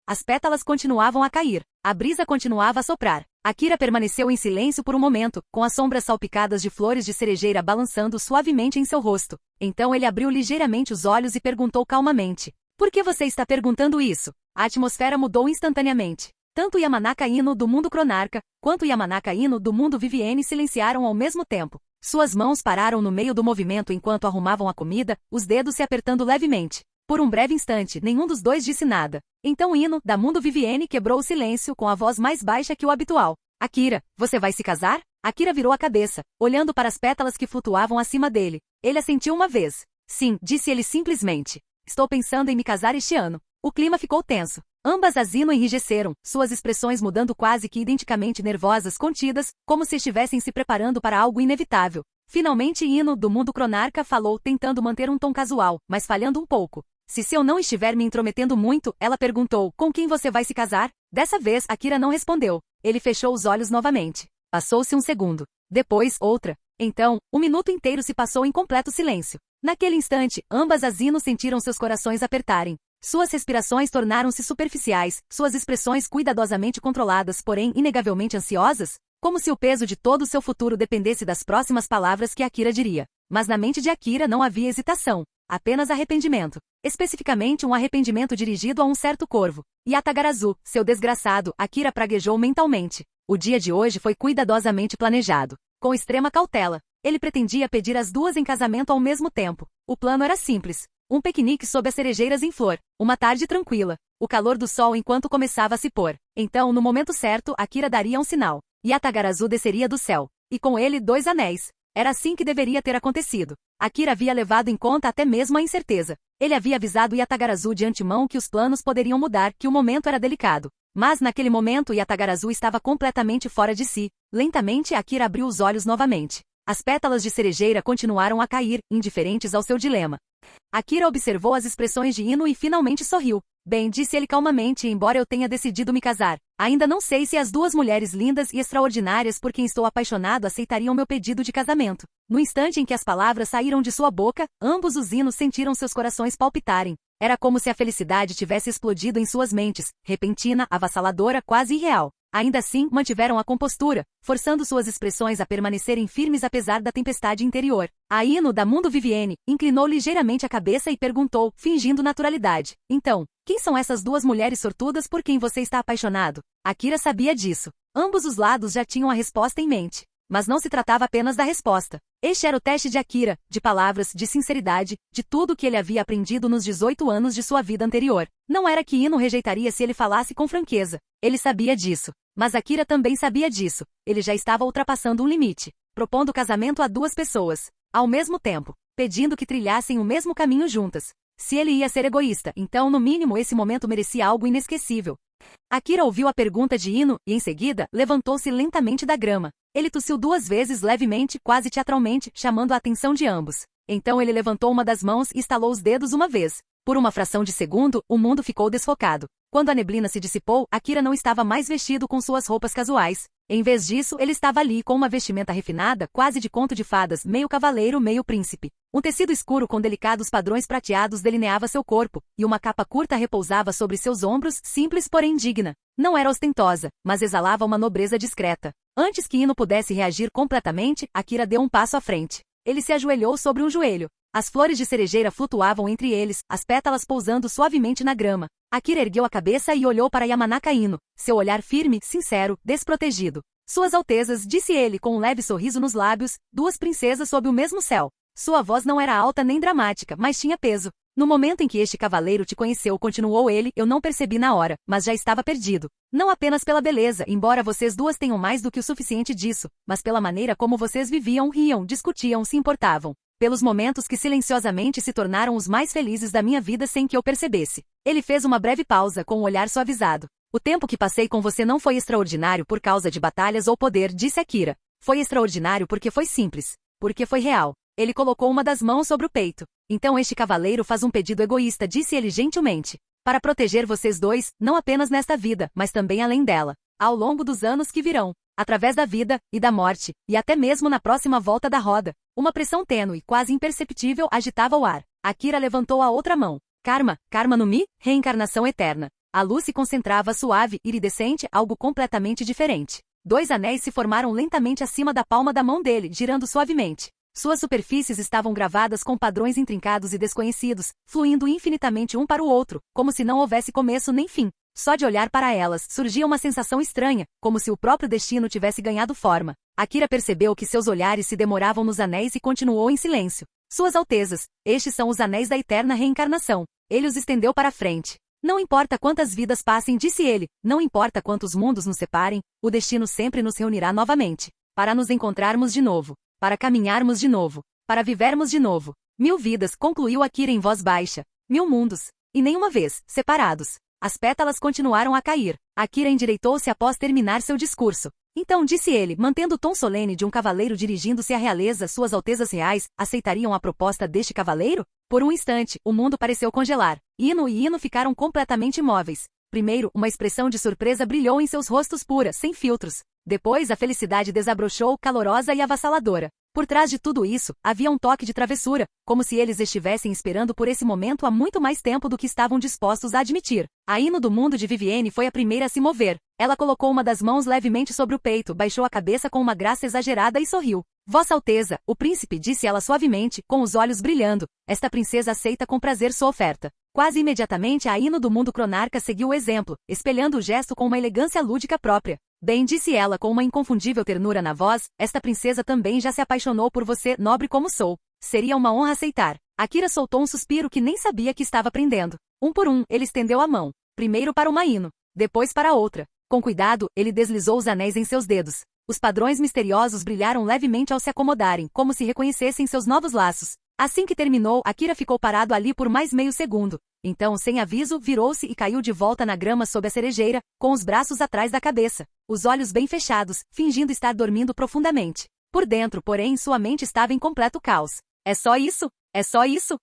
As pétalas continuavam a cair. A brisa continuava a soprar. Akira permaneceu em silêncio por um momento, com as sombras salpicadas de flores de cerejeira balançando suavemente em seu rosto. Então ele abriu ligeiramente os olhos e perguntou calmamente. Por que você está perguntando isso? A atmosfera mudou instantaneamente. Tanto Yamanaka Ino do mundo cronarca, quanto Yamanaka Ino do mundo Vivienne silenciaram ao mesmo tempo. Suas mãos pararam no meio do movimento enquanto arrumavam a comida, os dedos se apertando levemente. Por um breve instante, nenhum dos dois disse nada. Então Ino, da mundo Vivienne, quebrou o silêncio com a voz mais baixa que o habitual. Akira, você vai se casar? Akira virou a cabeça, olhando para as pétalas que flutuavam acima dele. Ele assentiu uma vez. Sim, disse ele simplesmente. Estou pensando em me casar este ano. O clima ficou tenso. Ambas as Ino enrijeceram, suas expressões mudando quase que identicamente nervosas, contidas, como se estivessem se preparando para algo inevitável. Finalmente Ino, do mundo cronarca, falou, tentando manter um tom casual, mas falhando um pouco. Se eu não estiver me intrometendo muito, ela perguntou, com quem você vai se casar? Dessa vez, Akira não respondeu. Ele fechou os olhos novamente. Passou-se um segundo. Depois, outra. Então, um minuto inteiro se passou em completo silêncio. Naquele instante, ambas as Ino sentiram seus corações apertarem. Suas respirações tornaram-se superficiais, suas expressões cuidadosamente controladas, porém inegavelmente ansiosas, como se o peso de todo o seu futuro dependesse das próximas palavras que Akira diria. Mas na mente de Akira não havia hesitação, apenas arrependimento. Especificamente um arrependimento dirigido a um certo corvo. Yatagarazu, seu desgraçado, Akira praguejou mentalmente. O dia de hoje foi cuidadosamente planejado. Com extrema cautela, ele pretendia pedir as duas em casamento ao mesmo tempo. O plano era simples. Um piquenique sob as cerejeiras em flor. Uma tarde tranquila. O calor do sol enquanto começava a se pôr. Então, no momento certo, Akira daria um sinal. Yatagarazu desceria do céu. E com ele 2 anéis. Era assim que deveria ter acontecido. Akira havia levado em conta até mesmo a incerteza. Ele havia avisado Yatagarazu de antemão que os planos poderiam mudar, que o momento era delicado. Mas naquele momento Yatagarazu estava completamente fora de si. Lentamente Akira abriu os olhos novamente. As pétalas de cerejeira continuaram a cair, indiferentes ao seu dilema. Akira observou as expressões de Ino e finalmente sorriu. Bem, disse ele calmamente, embora eu tenha decidido me casar. Ainda não sei se as duas mulheres lindas e extraordinárias por quem estou apaixonado aceitariam meu pedido de casamento. No instante em que as palavras saíram de sua boca, ambos os Inos sentiram seus corações palpitarem. Era como se a felicidade tivesse explodido em suas mentes, repentina, avassaladora, quase irreal. Ainda assim, mantiveram a compostura, forçando suas expressões a permanecerem firmes apesar da tempestade interior. A Ino, da mundo Vivienne, inclinou ligeiramente a cabeça e perguntou, fingindo naturalidade. Então, quem são essas duas mulheres sortudas por quem você está apaixonado? Akira sabia disso. Ambos os lados já tinham a resposta em mente. Mas não se tratava apenas da resposta. Este era o teste de Akira, de palavras, de sinceridade, de tudo que ele havia aprendido nos 18 anos de sua vida anterior. Não era que Ino rejeitaria se ele falasse com franqueza. Ele sabia disso. Mas Akira também sabia disso. Ele já estava ultrapassando um limite, propondo casamento a duas pessoas, ao mesmo tempo, pedindo que trilhassem o mesmo caminho juntas. Se ele ia ser egoísta, então no mínimo esse momento merecia algo inesquecível. Akira ouviu a pergunta de Ino, e em seguida, levantou-se lentamente da grama. Ele tossiu 2 vezes levemente, quase teatralmente, chamando a atenção de ambos. Então ele levantou uma das mãos e estalou os dedos uma vez. Por uma fração de segundo, o mundo ficou desfocado. Quando a neblina se dissipou, Akira não estava mais vestido com suas roupas casuais. Em vez disso, ele estava ali com uma vestimenta refinada, quase de conto de fadas, meio cavaleiro, meio príncipe. Um tecido escuro com delicados padrões prateados delineava seu corpo, e uma capa curta repousava sobre seus ombros, simples porém digna. Não era ostentosa, mas exalava uma nobreza discreta. Antes que Ino pudesse reagir completamente, Akira deu um passo à frente. Ele se ajoelhou sobre um joelho. As flores de cerejeira flutuavam entre eles, as pétalas pousando suavemente na grama. Akira ergueu a cabeça e olhou para Yamanaka Ino, seu olhar firme, sincero, desprotegido. Suas Altezas, disse ele com um leve sorriso nos lábios, 2 princesas sob o mesmo céu. Sua voz não era alta nem dramática, mas tinha peso. No momento em que este cavaleiro te conheceu, continuou ele, eu não percebi na hora, mas já estava perdido. Não apenas pela beleza, embora vocês duas tenham mais do que o suficiente disso, mas pela maneira como vocês viviam, riam, discutiam, se importavam. Pelos momentos que silenciosamente se tornaram os mais felizes da minha vida sem que eu percebesse. Ele fez uma breve pausa com o olhar suavizado. O tempo que passei com você não foi extraordinário por causa de batalhas ou poder, disse Akira. Foi extraordinário porque foi simples. Porque foi real. Ele colocou uma das mãos sobre o peito. Então este cavaleiro faz um pedido egoísta, disse ele gentilmente. Para proteger vocês dois, não apenas nesta vida, mas também além dela. Ao longo dos anos que virão. Através da vida, e da morte, e até mesmo na próxima volta da roda. Uma pressão tênue, quase imperceptível, agitava o ar. Akira levantou a outra mão. Karma, Karma no Mi, reencarnação eterna. A luz se concentrava suave, iridescente, algo completamente diferente. 2 anéis se formaram lentamente acima da palma da mão dele, girando suavemente. Suas superfícies estavam gravadas com padrões intrincados e desconhecidos, fluindo infinitamente um para o outro, como se não houvesse começo nem fim. Só de olhar para elas, surgia uma sensação estranha, como se o próprio destino tivesse ganhado forma. Akira percebeu que seus olhares se demoravam nos anéis e continuou em silêncio. Suas Altezas, estes são os anéis da eterna reencarnação. Ele os estendeu para frente. Não importa quantas vidas passem, disse ele, não importa quantos mundos nos separem, o destino sempre nos reunirá novamente. Para nos encontrarmos de novo. Para caminharmos de novo. Para vivermos de novo. 1000 vidas, concluiu Akira em voz baixa. 1000 mundos. E nenhuma vez, separados. As pétalas continuaram a cair. Akira endireitou-se após terminar seu discurso. Então disse ele, mantendo o tom solene de um cavaleiro dirigindo-se à realeza, suas altezas reais, aceitariam a proposta deste cavaleiro? Por um instante, o mundo pareceu congelar. Ino e Ino ficaram completamente imóveis. Primeiro, uma expressão de surpresa brilhou em seus rostos pura, sem filtros. Depois a felicidade desabrochou, calorosa e avassaladora. Por trás de tudo isso, havia um toque de travessura, como se eles estivessem esperando por esse momento há muito mais tempo do que estavam dispostos a admitir. A Ino do mundo de Vivienne foi a primeira a se mover. Ela colocou uma das mãos levemente sobre o peito, baixou a cabeça com uma graça exagerada e sorriu. Vossa Alteza, o príncipe, disse ela suavemente, com os olhos brilhando. Esta princesa aceita com prazer sua oferta. Quase imediatamente a Ino do mundo cronarca seguiu o exemplo, espelhando o gesto com uma elegância lúdica própria. Bem, disse ela com uma inconfundível ternura na voz, esta princesa também já se apaixonou por você, nobre como sou. Seria uma honra aceitar. Akira soltou um suspiro que nem sabia que estava prendendo. Um por um, ele estendeu a mão. Primeiro para uma Ino, depois para a outra. Com cuidado, ele deslizou os anéis em seus dedos. Os padrões misteriosos brilharam levemente ao se acomodarem, como se reconhecessem seus novos laços. Assim que terminou, Akira ficou parado ali por mais meio segundo. Então, sem aviso, virou-se e caiu de volta na grama sob a cerejeira, com os braços atrás da cabeça, os olhos bem fechados, fingindo estar dormindo profundamente. Por dentro, porém, sua mente estava em completo caos. É só isso? É só isso?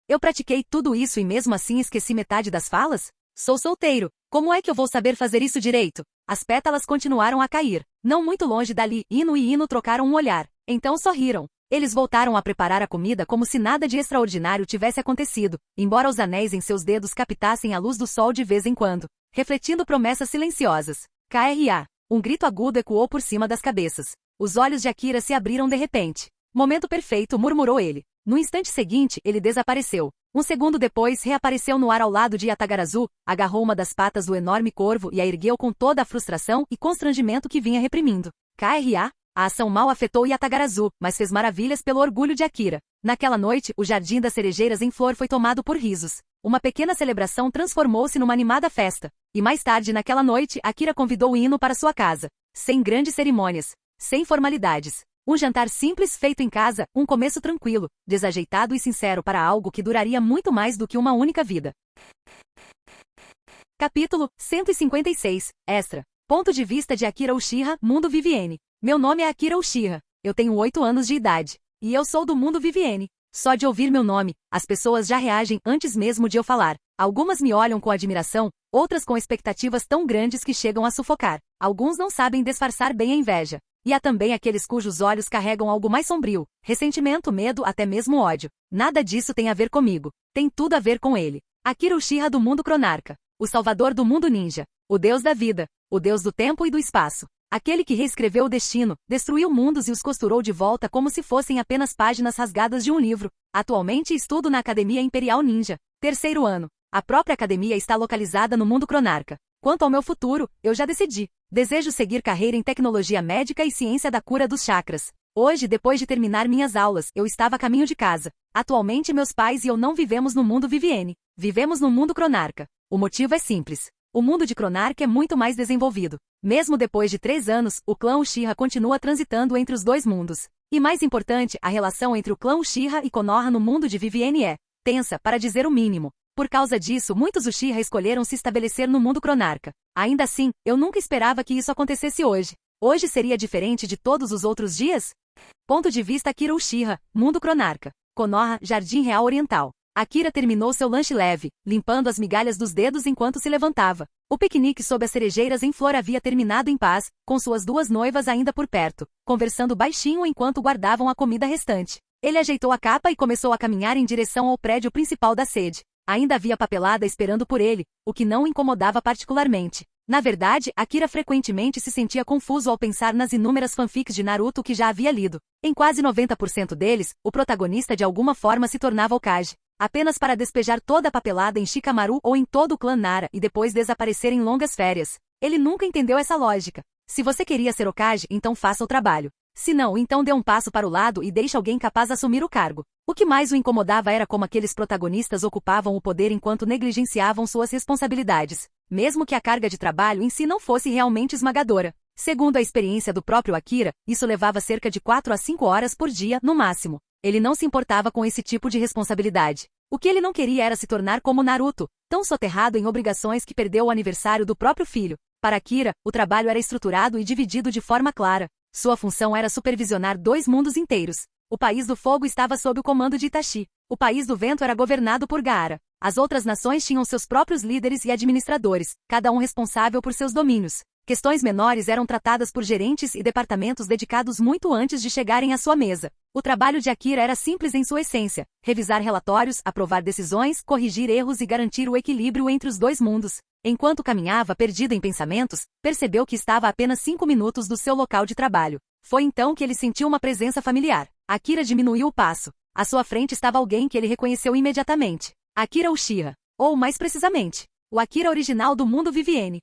Eu pratiquei tudo isso e mesmo assim esqueci metade das falas? Sou solteiro. Como é que eu vou saber fazer isso direito? As pétalas continuaram a cair. Não muito longe dali, Ino e Ino trocaram um olhar. Então sorriram. Eles voltaram a preparar a comida como se nada de extraordinário tivesse acontecido, embora os anéis em seus dedos captassem a luz do sol de vez em quando, refletindo promessas silenciosas. KRA. Um grito agudo ecoou por cima das cabeças. Os olhos de Akira se abriram de repente. Momento perfeito, murmurou ele. No instante seguinte, ele desapareceu. Um segundo depois, reapareceu no ar ao lado de Yatagarazu, agarrou uma das patas do enorme corvo e a ergueu com toda a frustração e constrangimento que vinha reprimindo. KRA. A ação mal afetou Yatagarazu, mas fez maravilhas pelo orgulho de Akira. Naquela noite, o jardim das cerejeiras em flor foi tomado por risos. Uma pequena celebração transformou-se numa animada festa. E mais tarde naquela noite, Akira convidou Ino para sua casa. Sem grandes cerimônias. Sem formalidades. Um jantar simples feito em casa, um começo tranquilo, desajeitado e sincero para algo que duraria muito mais do que uma única vida. Capítulo 156. Extra. Ponto de vista de Akira Uchiha, Mundo Vivienne. Meu nome é Akira Uchiha. Eu tenho 8 anos de idade. E eu sou do Mundo Vivienne. Só de ouvir meu nome, as pessoas já reagem antes mesmo de eu falar. Algumas me olham com admiração, outras com expectativas tão grandes que chegam a sufocar. Alguns não sabem disfarçar bem a inveja. E há também aqueles cujos olhos carregam algo mais sombrio, ressentimento, medo, até mesmo ódio. Nada disso tem a ver comigo. Tem tudo a ver com ele. Akira Uchiha do Mundo Cronarca. O salvador do mundo ninja. O deus da vida. O deus do tempo e do espaço. Aquele que reescreveu o destino, destruiu mundos e os costurou de volta como se fossem apenas páginas rasgadas de um livro. Atualmente estudo na Academia Imperial Ninja. 3º ano. A própria academia está localizada no Mundo Cronarca. Quanto ao meu futuro, eu já decidi. Desejo seguir carreira em tecnologia médica e ciência da cura dos chakras. Hoje, depois de terminar minhas aulas, eu estava a caminho de casa. Atualmente meus pais e eu não vivemos no Mundo Vivienne. Vivemos no Mundo Cronarca. O motivo é simples. O mundo de Cronarca é muito mais desenvolvido. Mesmo depois de 3 anos, o clã Uchiha continua transitando entre os dois mundos. E mais importante, a relação entre o clã Uchiha e Konoha no mundo de Vivienne é tensa, para dizer o mínimo. Por causa disso, muitos Uchiha escolheram se estabelecer no mundo Cronarca. Ainda assim, eu nunca esperava que isso acontecesse hoje. Hoje seria diferente de todos os outros dias? Ponto de vista Akira Uchiha, mundo Cronarca. Konoha, Jardim Real Oriental. Akira terminou seu lanche leve, limpando as migalhas dos dedos enquanto se levantava. O piquenique sob as cerejeiras em flor havia terminado em paz, com suas duas noivas ainda por perto, conversando baixinho enquanto guardavam a comida restante. Ele ajeitou a capa e começou a caminhar em direção ao prédio principal da sede. Ainda havia papelada esperando por ele, o que não o incomodava particularmente. Na verdade, Akira frequentemente se sentia confuso ao pensar nas inúmeras fanfics de Naruto que já havia lido. Em quase 90% deles, o protagonista de alguma forma se tornava Hokage, apenas para despejar toda a papelada em Shikamaru ou em todo o clã Nara e depois desaparecer em longas férias. Ele nunca entendeu essa lógica. Se você queria ser Hokage, então faça o trabalho. Se não, então dê um passo para o lado e deixe alguém capaz assumir o cargo. O que mais o incomodava era como aqueles protagonistas ocupavam o poder enquanto negligenciavam suas responsabilidades, mesmo que a carga de trabalho em si não fosse realmente esmagadora. Segundo a experiência do próprio Akira, isso levava cerca de 4 a 5 horas por dia, no máximo. Ele não se importava com esse tipo de responsabilidade. O que ele não queria era se tornar como Naruto, tão soterrado em obrigações que perdeu o aniversário do próprio filho. Para Akira, o trabalho era estruturado e dividido de forma clara. Sua função era supervisionar 2 mundos inteiros. O País do Fogo estava sob o comando de Itachi. O País do Vento era governado por Gaara. As outras nações tinham seus próprios líderes e administradores, cada um responsável por seus domínios. Questões menores eram tratadas por gerentes e departamentos dedicados muito antes de chegarem à sua mesa. O trabalho de Akira era simples em sua essência: revisar relatórios, aprovar decisões, corrigir erros e garantir o equilíbrio entre os 2 mundos. Enquanto caminhava perdido em pensamentos, percebeu que estava a apenas 5 minutos do seu local de trabalho. Foi então que ele sentiu uma presença familiar. Akira diminuiu o passo. À sua frente estava alguém que ele reconheceu imediatamente. Akira Uchiha. Ou, mais precisamente, o Akira original do mundo Vivienne.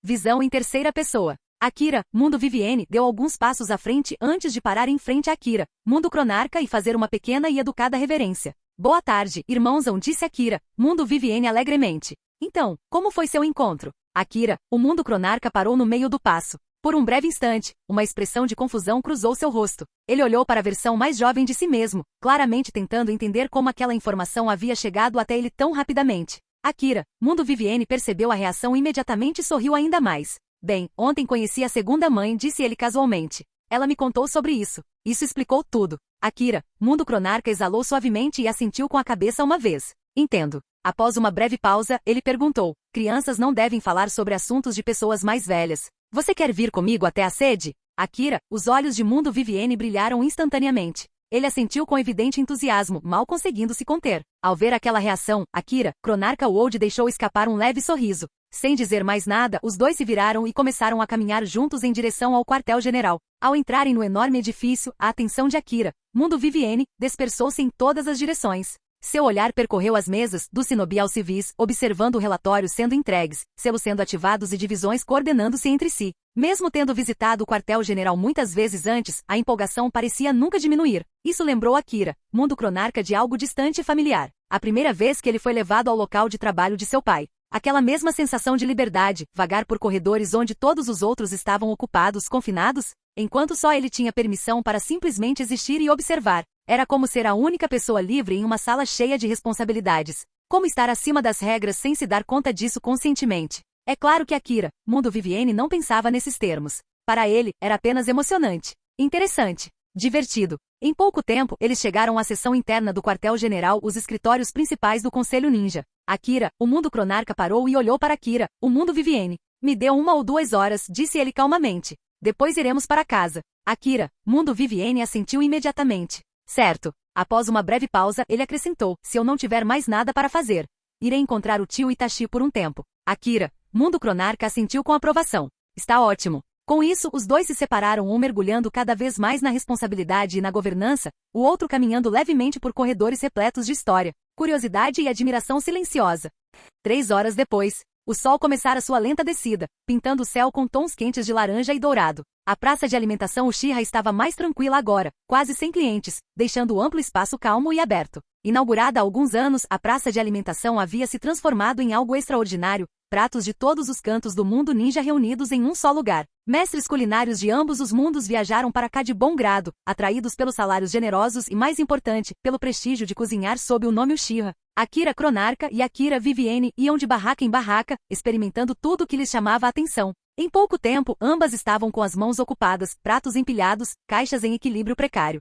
Visão em terceira pessoa. Akira, mundo Vivienne, deu alguns passos à frente antes de parar em frente a Akira, mundo Cronarca, e fazer uma pequena e educada reverência. Boa tarde, irmãozão, disse Akira, mundo Vivienne alegremente. Então, como foi seu encontro? Akira, o mundo Cronarca, parou no meio do passo. Por um breve instante, uma expressão de confusão cruzou seu rosto. Ele olhou para a versão mais jovem de si mesmo, claramente tentando entender como aquela informação havia chegado até ele tão rapidamente. Akira, mundo Vivienne, percebeu a reação imediatamente e sorriu ainda mais. Bem, ontem conheci a segunda mãe, disse ele casualmente. Ela me contou sobre isso. Isso explicou tudo. Akira, mundo Cronarca, exalou suavemente e assentiu com a cabeça uma vez. Entendo. Após uma breve pausa, ele perguntou: crianças não devem falar sobre assuntos de pessoas mais velhas. Você quer vir comigo até a sede? Akira, os olhos de mundo Vivienne brilharam instantaneamente. Ele assentiu com evidente entusiasmo, mal conseguindo se conter. Ao ver aquela reação, Akira, Cronarca Wold, deixou escapar um leve sorriso. Sem dizer mais nada, os dois se viraram e começaram a caminhar juntos em direção ao quartel-general. Ao entrarem no enorme edifício, a atenção de Akira, mundo Vivienne, dispersou-se em todas as direções. Seu olhar percorreu as mesas, do shinobi aos civis, observando relatórios sendo entregues, selos sendo ativados e divisões coordenando-se entre si. Mesmo tendo visitado o quartel-general muitas vezes antes, a empolgação parecia nunca diminuir. Isso lembrou Akira, mundo Cronarca, de algo distante e familiar. A primeira vez que ele foi levado ao local de trabalho de seu pai. Aquela mesma sensação de liberdade, vagar por corredores onde todos os outros estavam ocupados, confinados, enquanto só ele tinha permissão para simplesmente existir e observar. Era como ser a única pessoa livre em uma sala cheia de responsabilidades. Como estar acima das regras sem se dar conta disso conscientemente. É claro que Akira, mundo Vivienne, não pensava nesses termos. Para ele, era apenas emocionante, interessante, divertido. Em pouco tempo, eles chegaram à seção interna do quartel-general, os escritórios principais do Conselho Ninja. Akira, o mundo Cronarca, parou e olhou para Akira, o mundo Vivienne. Me dê 1 ou 2 horas, disse ele calmamente. Depois iremos para casa. Akira, mundo Vivienne, assentiu imediatamente. Certo. Após uma breve pausa, ele acrescentou: se eu não tiver mais nada para fazer, irei encontrar o tio Itachi por um tempo. Akira, mundo Cronarca, assentiu com aprovação. Está ótimo. Com isso, os dois se separaram, um mergulhando cada vez mais na responsabilidade e na governança, o outro caminhando levemente por corredores repletos de história, curiosidade e admiração silenciosa. 3 horas depois, o sol começara sua lenta descida, pintando o céu com tons quentes de laranja e dourado. A praça de alimentação Uchiha estava mais tranquila agora, quase sem clientes, deixando o amplo espaço calmo e aberto. Inaugurada há alguns anos, a praça de alimentação havia se transformado em algo extraordinário, pratos de todos os cantos do mundo ninja reunidos em um só lugar. Mestres culinários de ambos os mundos viajaram para cá de bom grado, atraídos pelos salários generosos e, mais importante, pelo prestígio de cozinhar sob o nome Uchiha. Akira Chronarca e Akira Vivienne iam de barraca em barraca, experimentando tudo o que lhes chamava a atenção. Em pouco tempo, ambas estavam com as mãos ocupadas, pratos empilhados, caixas em equilíbrio precário.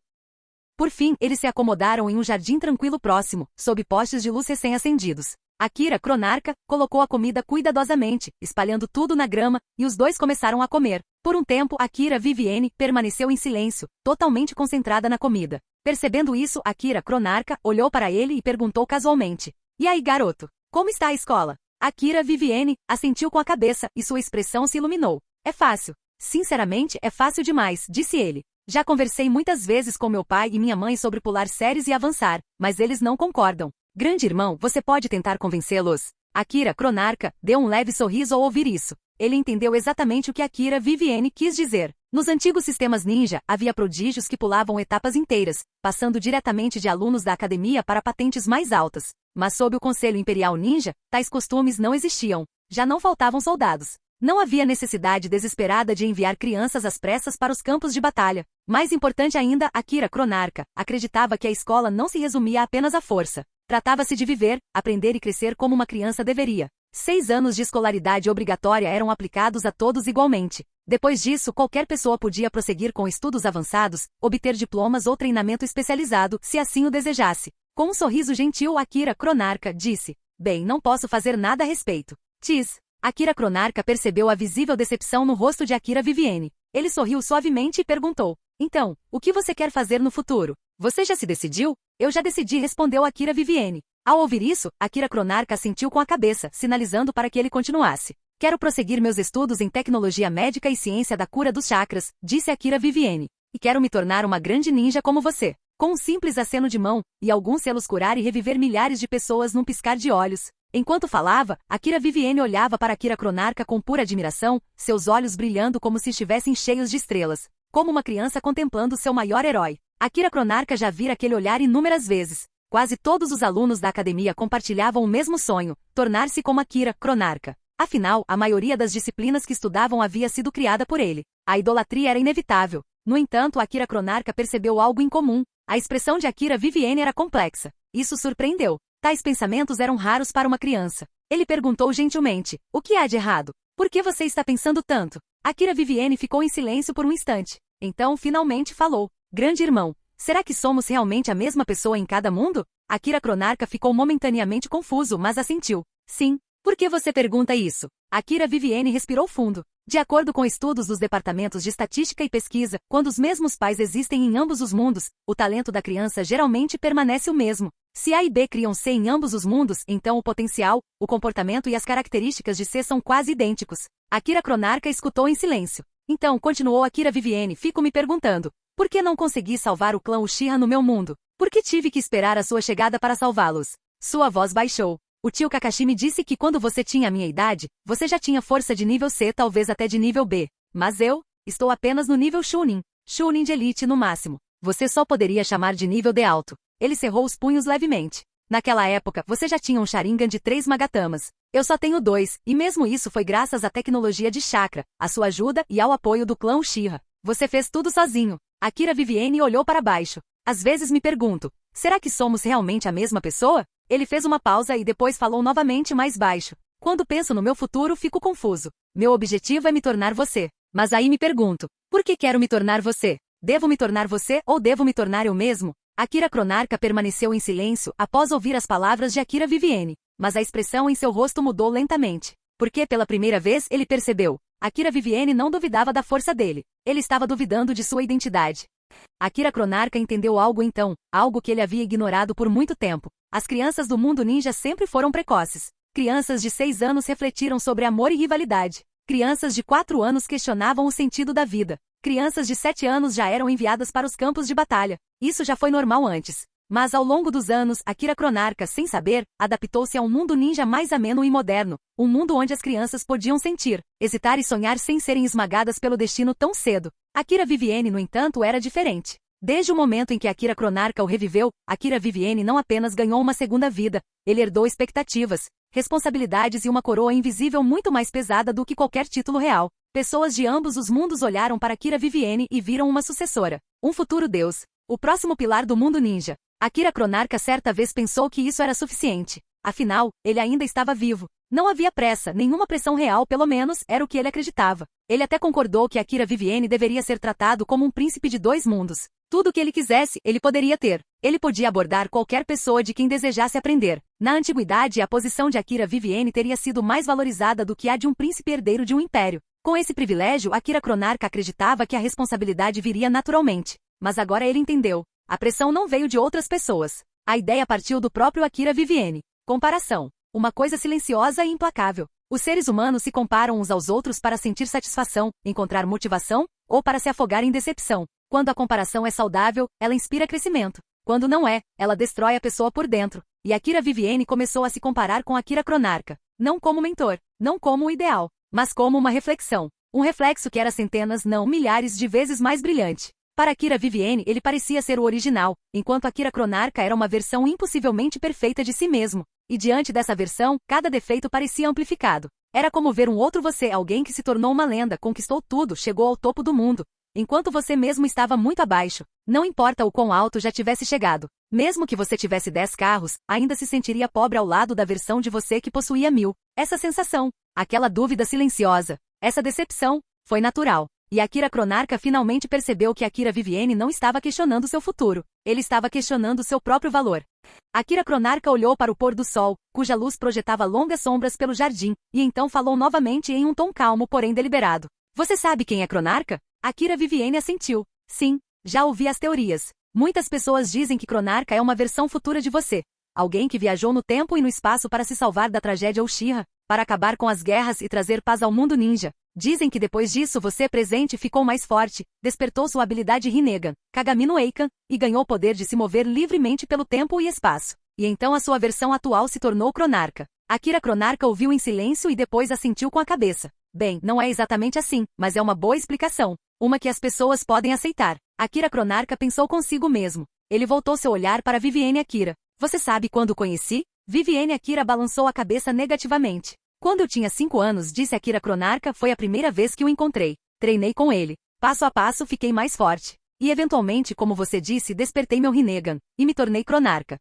Por fim, eles se acomodaram em um jardim tranquilo próximo, sob postes de luz recém-acendidos. Akira Chronarca colocou a comida cuidadosamente, espalhando tudo na grama, e os dois começaram a comer. Por um tempo, Akira Vivienne permaneceu em silêncio, totalmente concentrada na comida. Percebendo isso, Akira Chronarca olhou para ele e perguntou casualmente: "E aí, garoto? Como está a escola?" Akira Vivienne assentiu com a cabeça e sua expressão se iluminou. "É fácil. Sinceramente, é fácil demais", disse ele. "Já conversei muitas vezes com meu pai e minha mãe sobre pular séries e avançar, mas eles não concordam." "Grande irmão, você pode tentar convencê-los?" Akira Chronarca deu um leve sorriso ao ouvir isso. Ele entendeu exatamente o que Akira Vivienne quis dizer. Nos antigos sistemas ninja, havia prodígios que pulavam etapas inteiras, passando diretamente de alunos da academia para patentes mais altas. Mas sob o Conselho Imperial Ninja, tais costumes não existiam. Já não faltavam soldados. Não havia necessidade desesperada de enviar crianças às pressas para os campos de batalha. Mais importante ainda, Akira Chronarca acreditava que a escola não se resumia apenas à força. Tratava-se de viver, aprender e crescer como uma criança deveria. 6 anos de escolaridade obrigatória eram aplicados a todos igualmente. Depois disso, qualquer pessoa podia prosseguir com estudos avançados, obter diplomas ou treinamento especializado, se assim o desejasse. Com um sorriso gentil, Akira Chronarca disse: "Bem, não posso fazer nada a respeito." "Tis." Akira Chronarca percebeu a visível decepção no rosto de Akira Vivienne. Ele sorriu suavemente e perguntou: "Então, o que você quer fazer no futuro? Você já se decidiu?" "Eu já decidi", respondeu Akira Vivienne. Ao ouvir isso, Akira Chronarca assentiu com a cabeça, sinalizando para que ele continuasse. "Quero prosseguir meus estudos em tecnologia médica e ciência da cura dos chakras", disse Akira Vivienne. "E quero me tornar uma grande ninja como você." Com um simples aceno de mão, e alguns selos curar e reviver milhares de pessoas num piscar de olhos. Enquanto falava, Akira Vivienne olhava para Akira Chronarca com pura admiração, seus olhos brilhando como se estivessem cheios de estrelas. Como uma criança contemplando seu maior herói. Akira Chronarca já vira aquele olhar inúmeras vezes. Quase todos os alunos da academia compartilhavam o mesmo sonho, tornar-se como Akira Chronarca. Afinal, a maioria das disciplinas que estudavam havia sido criada por ele. A idolatria era inevitável. No entanto, Akira Chronarca percebeu algo incomum. A expressão de Akira Vivienne era complexa. Isso surpreendeu. Tais pensamentos eram raros para uma criança. Ele perguntou gentilmente: "O que há de errado? Por que você está pensando tanto?" Akira Vivienne ficou em silêncio por um instante. Então, finalmente falou: "Grande irmão, será que somos realmente a mesma pessoa em cada mundo?" Akira Chronarca ficou momentaneamente confuso, mas assentiu. "Sim." "Por que você pergunta isso?" Akira Vivienne respirou fundo. De acordo com estudos dos departamentos de estatística e pesquisa, quando os mesmos pais existem em ambos os mundos, o talento da criança geralmente permanece o mesmo. Se A e B criam C em ambos os mundos, então o potencial, o comportamento e as características de C são quase idênticos. Akira Chronarca escutou em silêncio. Então, continuou Akira Vivienne, fico me perguntando: por que não consegui salvar o clã Uchiha no meu mundo? Por que tive que esperar a sua chegada para salvá-los? Sua voz baixou. O tio Kakashi me disse que quando você tinha a minha idade, você já tinha força de nível C, talvez até de nível B. Mas eu estou apenas no nível Chunin. Chunin de elite no máximo. Você só poderia chamar de nível D alto. Ele cerrou os punhos levemente. Naquela época, você já tinha um Sharingan de 3 Magatamas. Eu só tenho 2, e mesmo isso foi graças à tecnologia de chakra, à sua ajuda e ao apoio do clã Uchiha. Você fez tudo sozinho. Akira Vivienne olhou para baixo. Às vezes me pergunto, será que somos realmente a mesma pessoa? Ele fez uma pausa e depois falou novamente mais baixo. Quando penso no meu futuro, fico confuso. Meu objetivo é me tornar você. Mas aí me pergunto, por que quero me tornar você? Devo me tornar você ou devo me tornar eu mesmo? Akira Chronarca permaneceu em silêncio após ouvir as palavras de Akira Vivienne, mas a expressão em seu rosto mudou lentamente. Porque pela primeira vez ele percebeu. Akira Vivienne não duvidava da força dele. Ele estava duvidando de sua identidade. Akira Chronarca entendeu algo então, algo que ele havia ignorado por muito tempo. As crianças do mundo ninja sempre foram precoces. Crianças de 6 anos refletiram sobre amor e rivalidade. Crianças de 4 anos questionavam o sentido da vida. Crianças de 7 anos já eram enviadas para os campos de batalha. Isso já foi normal antes. Mas ao longo dos anos, Akira Chronarca, sem saber, adaptou-se a um mundo ninja mais ameno e moderno. Um mundo onde as crianças podiam sentir, hesitar e sonhar sem serem esmagadas pelo destino tão cedo. Akira Vivienne, no entanto, era diferente. Desde o momento em que Akira Chronarca o reviveu, Akira Vivienne não apenas ganhou uma segunda vida, ele herdou expectativas. responsabilidades e uma coroa invisível muito mais pesada do que qualquer título real. Pessoas de ambos os mundos olharam para Akira Vivienne e viram uma sucessora, um futuro deus, o próximo pilar do mundo ninja. Akira Chronarca certa vez pensou que isso era suficiente. Afinal, ele ainda estava vivo. Não havia pressa, nenhuma pressão real, pelo menos, era o que ele acreditava. Ele até concordou que Akira Vivienne deveria ser tratado como um príncipe de 2 mundos. Tudo o que ele quisesse, ele poderia ter. Ele podia abordar qualquer pessoa de quem desejasse aprender. Na antiguidade, a posição de Akira Vivienne teria sido mais valorizada do que a de um príncipe herdeiro de um império. Com esse privilégio, Akira Chronarca acreditava que a responsabilidade viria naturalmente. Mas agora ele entendeu. A pressão não veio de outras pessoas. A ideia partiu do próprio Akira Vivienne. Comparação. Uma coisa silenciosa e implacável. Os seres humanos se comparam uns aos outros para sentir satisfação, encontrar motivação, ou para se afogar em decepção. Quando a comparação é saudável, ela inspira crescimento. Quando não é, ela destrói a pessoa por dentro. E Akira Vivienne começou a se comparar com Akira Chronarca. Não como mentor, não como o ideal, mas como uma reflexão. Um reflexo que era centenas, não milhares de vezes mais brilhante. Para Akira Vivienne, ele parecia ser o original, enquanto Akira Chronarca era uma versão impossivelmente perfeita de si mesmo. E diante dessa versão, cada defeito parecia amplificado. Era como ver um outro você, alguém que se tornou uma lenda, conquistou tudo, chegou ao topo do mundo. Enquanto você mesmo estava muito abaixo. Não importa o quão alto já tivesse chegado. Mesmo que você tivesse 10 carros, ainda se sentiria pobre ao lado da versão de você que possuía 1000. Essa sensação, aquela dúvida silenciosa, essa decepção, foi natural. E Akira Chronarca finalmente percebeu que Akira Vivienne não estava questionando seu futuro. Ele estava questionando seu próprio valor. Akira Chronarca olhou para o pôr do sol, cuja luz projetava longas sombras pelo jardim, e então falou novamente em um tom calmo, porém deliberado. Você sabe quem é Chronarca? Akira Vivienne assentiu. Sim, já ouvi as teorias. Muitas pessoas dizem que Chronarca é uma versão futura de você. Alguém que viajou no tempo e no espaço para se salvar da tragédia Uchiha, para acabar com as guerras e trazer paz ao mundo ninja. Dizem que depois disso você presente ficou mais forte, despertou sua habilidade Rinnegan, Kagami no Eikan, e ganhou o poder de se mover livremente pelo tempo e espaço. E então a sua versão atual se tornou Chronarca. Akira Chronarca ouviu em silêncio e depois assentiu com a cabeça. Bem, não é exatamente assim, mas é uma boa explicação. Uma que as pessoas podem aceitar. Akira Chronarca pensou consigo mesmo. Ele voltou seu olhar para Vivienne Akira. Você sabe quando o conheci? Vivienne Akira balançou a cabeça negativamente. Quando eu tinha 5 anos, disse Akira Chronarca, foi a primeira vez que o encontrei. Treinei com ele. Passo a passo fiquei mais forte. E eventualmente, como você disse, despertei meu Rinnegan, e me tornei Chronarca.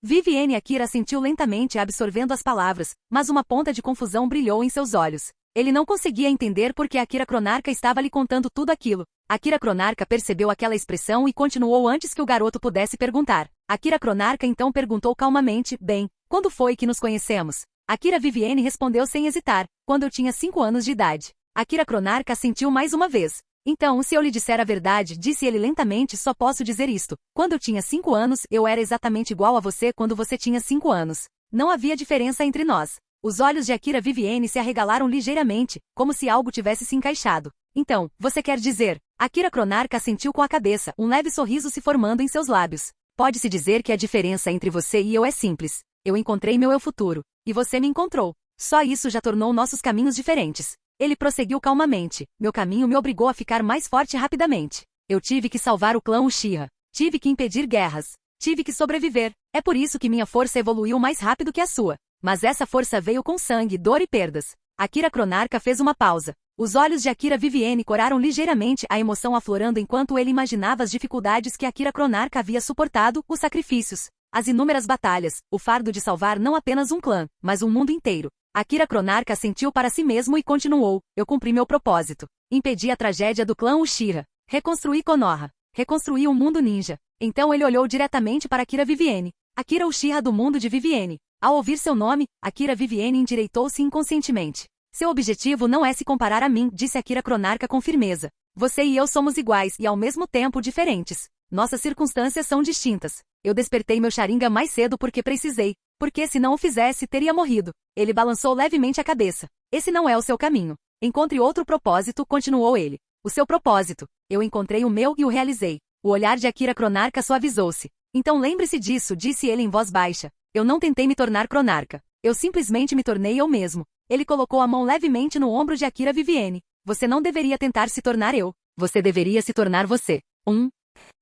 Vivienne Akira assentiu lentamente absorvendo as palavras, mas uma ponta de confusão brilhou em seus olhos. Ele não conseguia entender por que Akira Chronarca estava lhe contando tudo aquilo. Akira Chronarca percebeu aquela expressão e continuou antes que o garoto pudesse perguntar. Akira Chronarca então perguntou calmamente, bem, quando foi que nos conhecemos? Akira Vivienne respondeu sem hesitar, quando eu tinha 5 anos de idade. Akira Chronarca assentiu mais uma vez. Então, se eu lhe disser a verdade, disse ele lentamente, só posso dizer isto. Quando eu tinha 5 anos, eu era exatamente igual a você quando você tinha 5 anos. Não havia diferença entre nós. Os olhos de Akira Vivienne se arregalaram ligeiramente, como se algo tivesse se encaixado. Então, você quer dizer? Akira Chronarca assentiu com a cabeça, um leve sorriso se formando em seus lábios. Pode-se dizer que a diferença entre você e eu é simples. Eu encontrei meu eu futuro, e você me encontrou. Só isso já tornou nossos caminhos diferentes. Ele prosseguiu calmamente. Meu caminho me obrigou a ficar mais forte rapidamente. Eu tive que salvar o clã Uchiha. Tive que impedir guerras. Tive que sobreviver. É por isso que minha força evoluiu mais rápido que a sua. Mas essa força veio com sangue, dor e perdas. Akira Chronarca fez uma pausa. Os olhos de Akira Vivienne coraram ligeiramente, a emoção aflorando enquanto ele imaginava as dificuldades que Akira Chronarca havia suportado, os sacrifícios, as inúmeras batalhas, o fardo de salvar não apenas um clã, mas um mundo inteiro. Akira Chronarca assentiu para si mesmo e continuou. Eu cumpri meu propósito. Impedi a tragédia do clã Uchiha. Reconstruí Konoha. Reconstruí um mundo ninja. Então ele olhou diretamente para Akira Vivienne. Akira Uchiha do mundo de Vivienne. Ao ouvir seu nome, Akira Vivienne endireitou-se inconscientemente. Seu objetivo não é se comparar a mim, disse Akira Chronarca com firmeza. Você e eu somos iguais e ao mesmo tempo diferentes. Nossas circunstâncias são distintas. Eu despertei meu Sharingan mais cedo porque precisei. Porque se não o fizesse, teria morrido. Ele balançou levemente a cabeça. Esse não é o seu caminho. Encontre outro propósito, continuou ele. O seu propósito. Eu encontrei o meu e o realizei. O olhar de Akira Chronarca suavizou-se. Então lembre-se disso, disse ele em voz baixa. Eu não tentei me tornar Chronarca. Eu simplesmente me tornei eu mesmo. Ele colocou a mão levemente no ombro de Akira Vivienne. Você não deveria tentar se tornar eu. Você deveria se tornar você.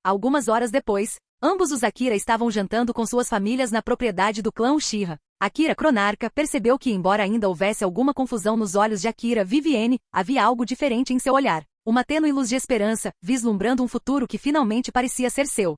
Algumas horas depois, Ambos os Akira estavam jantando com suas famílias na propriedade do clã Uchiha. Akira Cronarca percebeu que, embora ainda houvesse alguma confusão nos olhos de Akira Vivienne, havia algo diferente em seu olhar. Uma tênue luz de esperança, vislumbrando um futuro que finalmente parecia ser seu.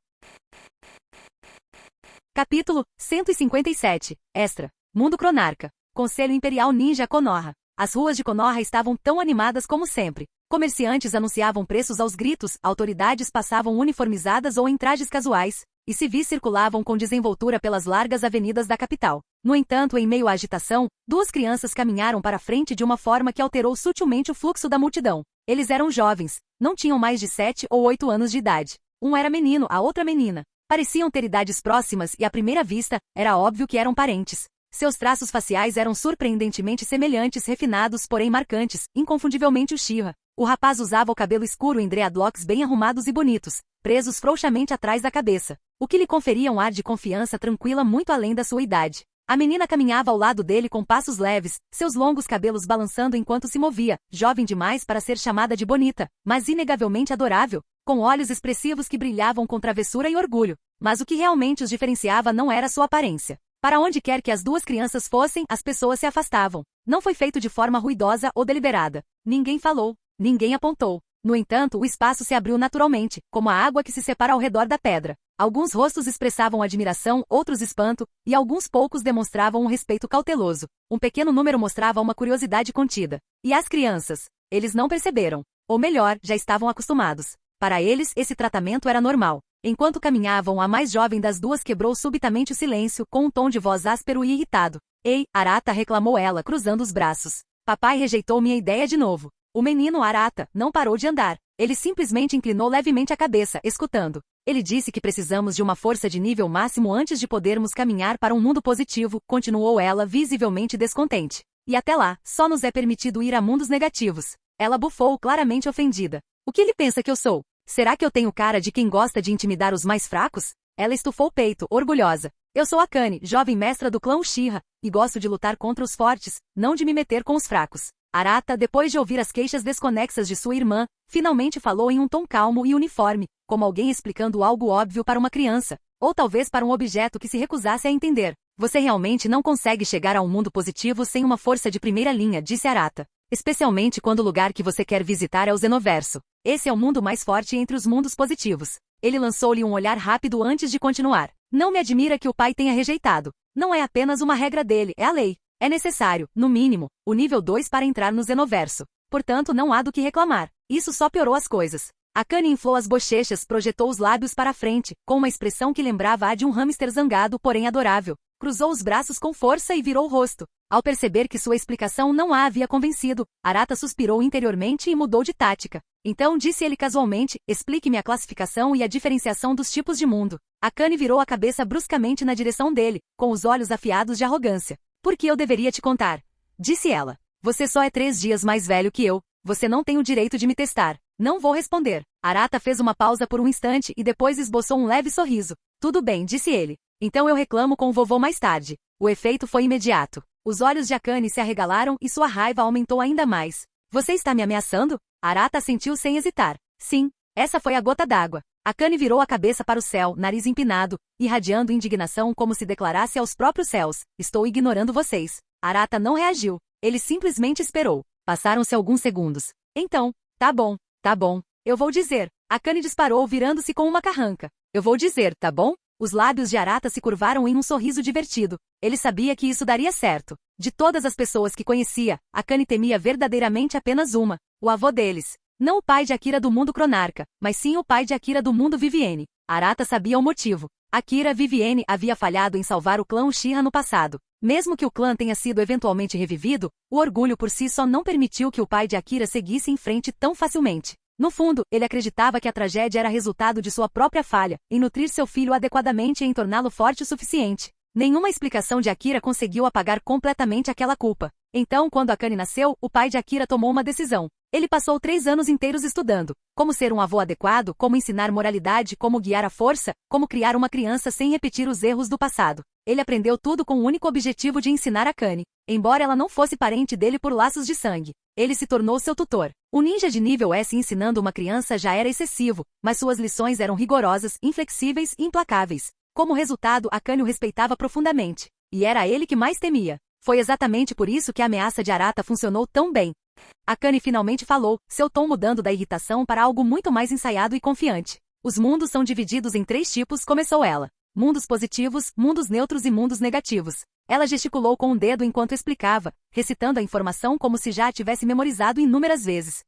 Capítulo 157. Extra. Mundo Cronarca. Conselho Imperial Ninja Konoha. As ruas de Konoha estavam tão animadas como sempre. Comerciantes anunciavam preços aos gritos, autoridades passavam uniformizadas ou em trajes casuais, e civis circulavam com desenvoltura pelas largas avenidas da capital. No entanto, em meio à agitação, duas crianças caminharam para a frente de uma forma que alterou sutilmente o fluxo da multidão. Eles eram jovens, não tinham mais de 7 ou 8 anos de idade. Um era menino, a outra menina. Pareciam ter idades próximas e, à primeira vista, era óbvio que eram parentes. Seus traços faciais eram surpreendentemente semelhantes, refinados, porém marcantes, inconfundivelmente Uchiha. O rapaz usava o cabelo escuro em dreadlocks bem arrumados e bonitos, presos frouxamente atrás da cabeça, o que lhe conferia um ar de confiança tranquila muito além da sua idade. A menina caminhava ao lado dele com passos leves, seus longos cabelos balançando enquanto se movia, jovem demais para ser chamada de bonita, mas inegavelmente adorável, com olhos expressivos que brilhavam com travessura e orgulho. Mas o que realmente os diferenciava não era sua aparência. Para onde quer que as duas crianças fossem, as pessoas se afastavam. Não foi feito de forma ruidosa ou deliberada. Ninguém falou. Ninguém apontou. No entanto, o espaço se abriu naturalmente, como a água que se separa ao redor da pedra. Alguns rostos expressavam admiração, outros espanto, e alguns poucos demonstravam um respeito cauteloso. Um pequeno número mostrava uma curiosidade contida. E as crianças? Eles não perceberam. Ou melhor, já estavam acostumados. Para eles, esse tratamento era normal. Enquanto caminhavam, a mais jovem das duas quebrou subitamente o silêncio, com um tom de voz áspero e irritado. Ei, Arata, reclamou ela, cruzando os braços. Papai rejeitou minha ideia de novo. O menino Arata não parou de andar. Ele simplesmente inclinou levemente a cabeça, escutando. Ele disse que precisamos de uma força de nível máximo antes de podermos caminhar para um mundo positivo, continuou ela, visivelmente descontente. E até lá, só nos é permitido ir a mundos negativos. Ela bufou, claramente ofendida. O que ele pensa que eu sou? Será que eu tenho cara de quem gosta de intimidar os mais fracos? Ela estufou o peito, orgulhosa. Eu sou Akane, jovem mestra do clã Uchiha, e gosto de lutar contra os fortes, não de me meter com os fracos. Arata, depois de ouvir as queixas desconexas de sua irmã, finalmente falou em um tom calmo e uniforme, como alguém explicando algo óbvio para uma criança, ou talvez para um objeto que se recusasse a entender. Você realmente não consegue chegar a um mundo positivo sem uma força de primeira linha, disse Arata. Especialmente quando o lugar que você quer visitar é o Xenoverso. Esse é o mundo mais forte entre os mundos positivos. Ele lançou-lhe um olhar rápido antes de continuar. Não me admira que o pai tenha rejeitado. Não é apenas uma regra dele, é a lei. É necessário, no mínimo, o nível 2 para entrar no Xenoverso. Portanto, não há do que reclamar. Isso só piorou as coisas. Akane inflou as bochechas, projetou os lábios para a frente, com uma expressão que lembrava a de um hamster zangado, porém adorável. Cruzou os braços com força e virou o rosto. Ao perceber que sua explicação não a havia convencido, Arata suspirou interiormente e mudou de tática. Então disse ele casualmente, explique-me a classificação e a diferenciação dos tipos de mundo. Akane virou a cabeça bruscamente na direção dele, com os olhos afiados de arrogância. Por que eu deveria te contar? Disse ela. Você só é 3 dias mais velho que eu. Você não tem o direito de me testar. Não vou responder. Arata fez uma pausa por um instante e depois esboçou um leve sorriso. Tudo bem, disse ele. Então eu reclamo com o vovô mais tarde. O efeito foi imediato. Os olhos de Akane se arregalaram e sua raiva aumentou ainda mais. Você está me ameaçando? Arata assentiu sem hesitar. Sim, essa foi a gota d'água. Akane virou a cabeça para o céu, nariz empinado, irradiando indignação como se declarasse aos próprios céus. Estou ignorando vocês. Arata não reagiu. Ele simplesmente esperou. Passaram-se alguns segundos. Então, tá bom, eu vou dizer. Akane disparou virando-se com uma carranca. Eu vou dizer, tá bom? Os lábios de Arata se curvaram em um sorriso divertido. Ele sabia que isso daria certo. De todas as pessoas que conhecia, Akane temia verdadeiramente apenas uma, o avô deles. Não o pai de Akira do mundo Cronarca, mas sim o pai de Akira do mundo Vivienne. Arata sabia o motivo. Akira Vivienne havia falhado em salvar o clã Uchiha no passado. Mesmo que o clã tenha sido eventualmente revivido, o orgulho por si só não permitiu que o pai de Akira seguisse em frente tão facilmente. No fundo, ele acreditava que a tragédia era resultado de sua própria falha, em nutrir seu filho adequadamente e em torná-lo forte o suficiente. Nenhuma explicação de Akira conseguiu apagar completamente aquela culpa. Então, quando Akane nasceu, o pai de Akira tomou uma decisão. Ele passou 3 anos inteiros estudando. Como ser um avô adequado, como ensinar moralidade, como guiar a força, como criar uma criança sem repetir os erros do passado. Ele aprendeu tudo com o único objetivo de ensinar Akane. Embora ela não fosse parente dele por laços de sangue, ele se tornou seu tutor. O ninja de nível S ensinando uma criança já era excessivo, mas suas lições eram rigorosas, inflexíveis e implacáveis. Como resultado, Akane o respeitava profundamente. E era ele que mais temia. Foi exatamente por isso que a ameaça de Arata funcionou tão bem. Akane finalmente falou, seu tom mudando da irritação para algo muito mais ensaiado e confiante. Os mundos são divididos em 3 tipos, começou ela. Mundos positivos, mundos neutros e mundos negativos. Ela gesticulou com um dedo enquanto explicava, recitando a informação como se já a tivesse memorizado inúmeras vezes.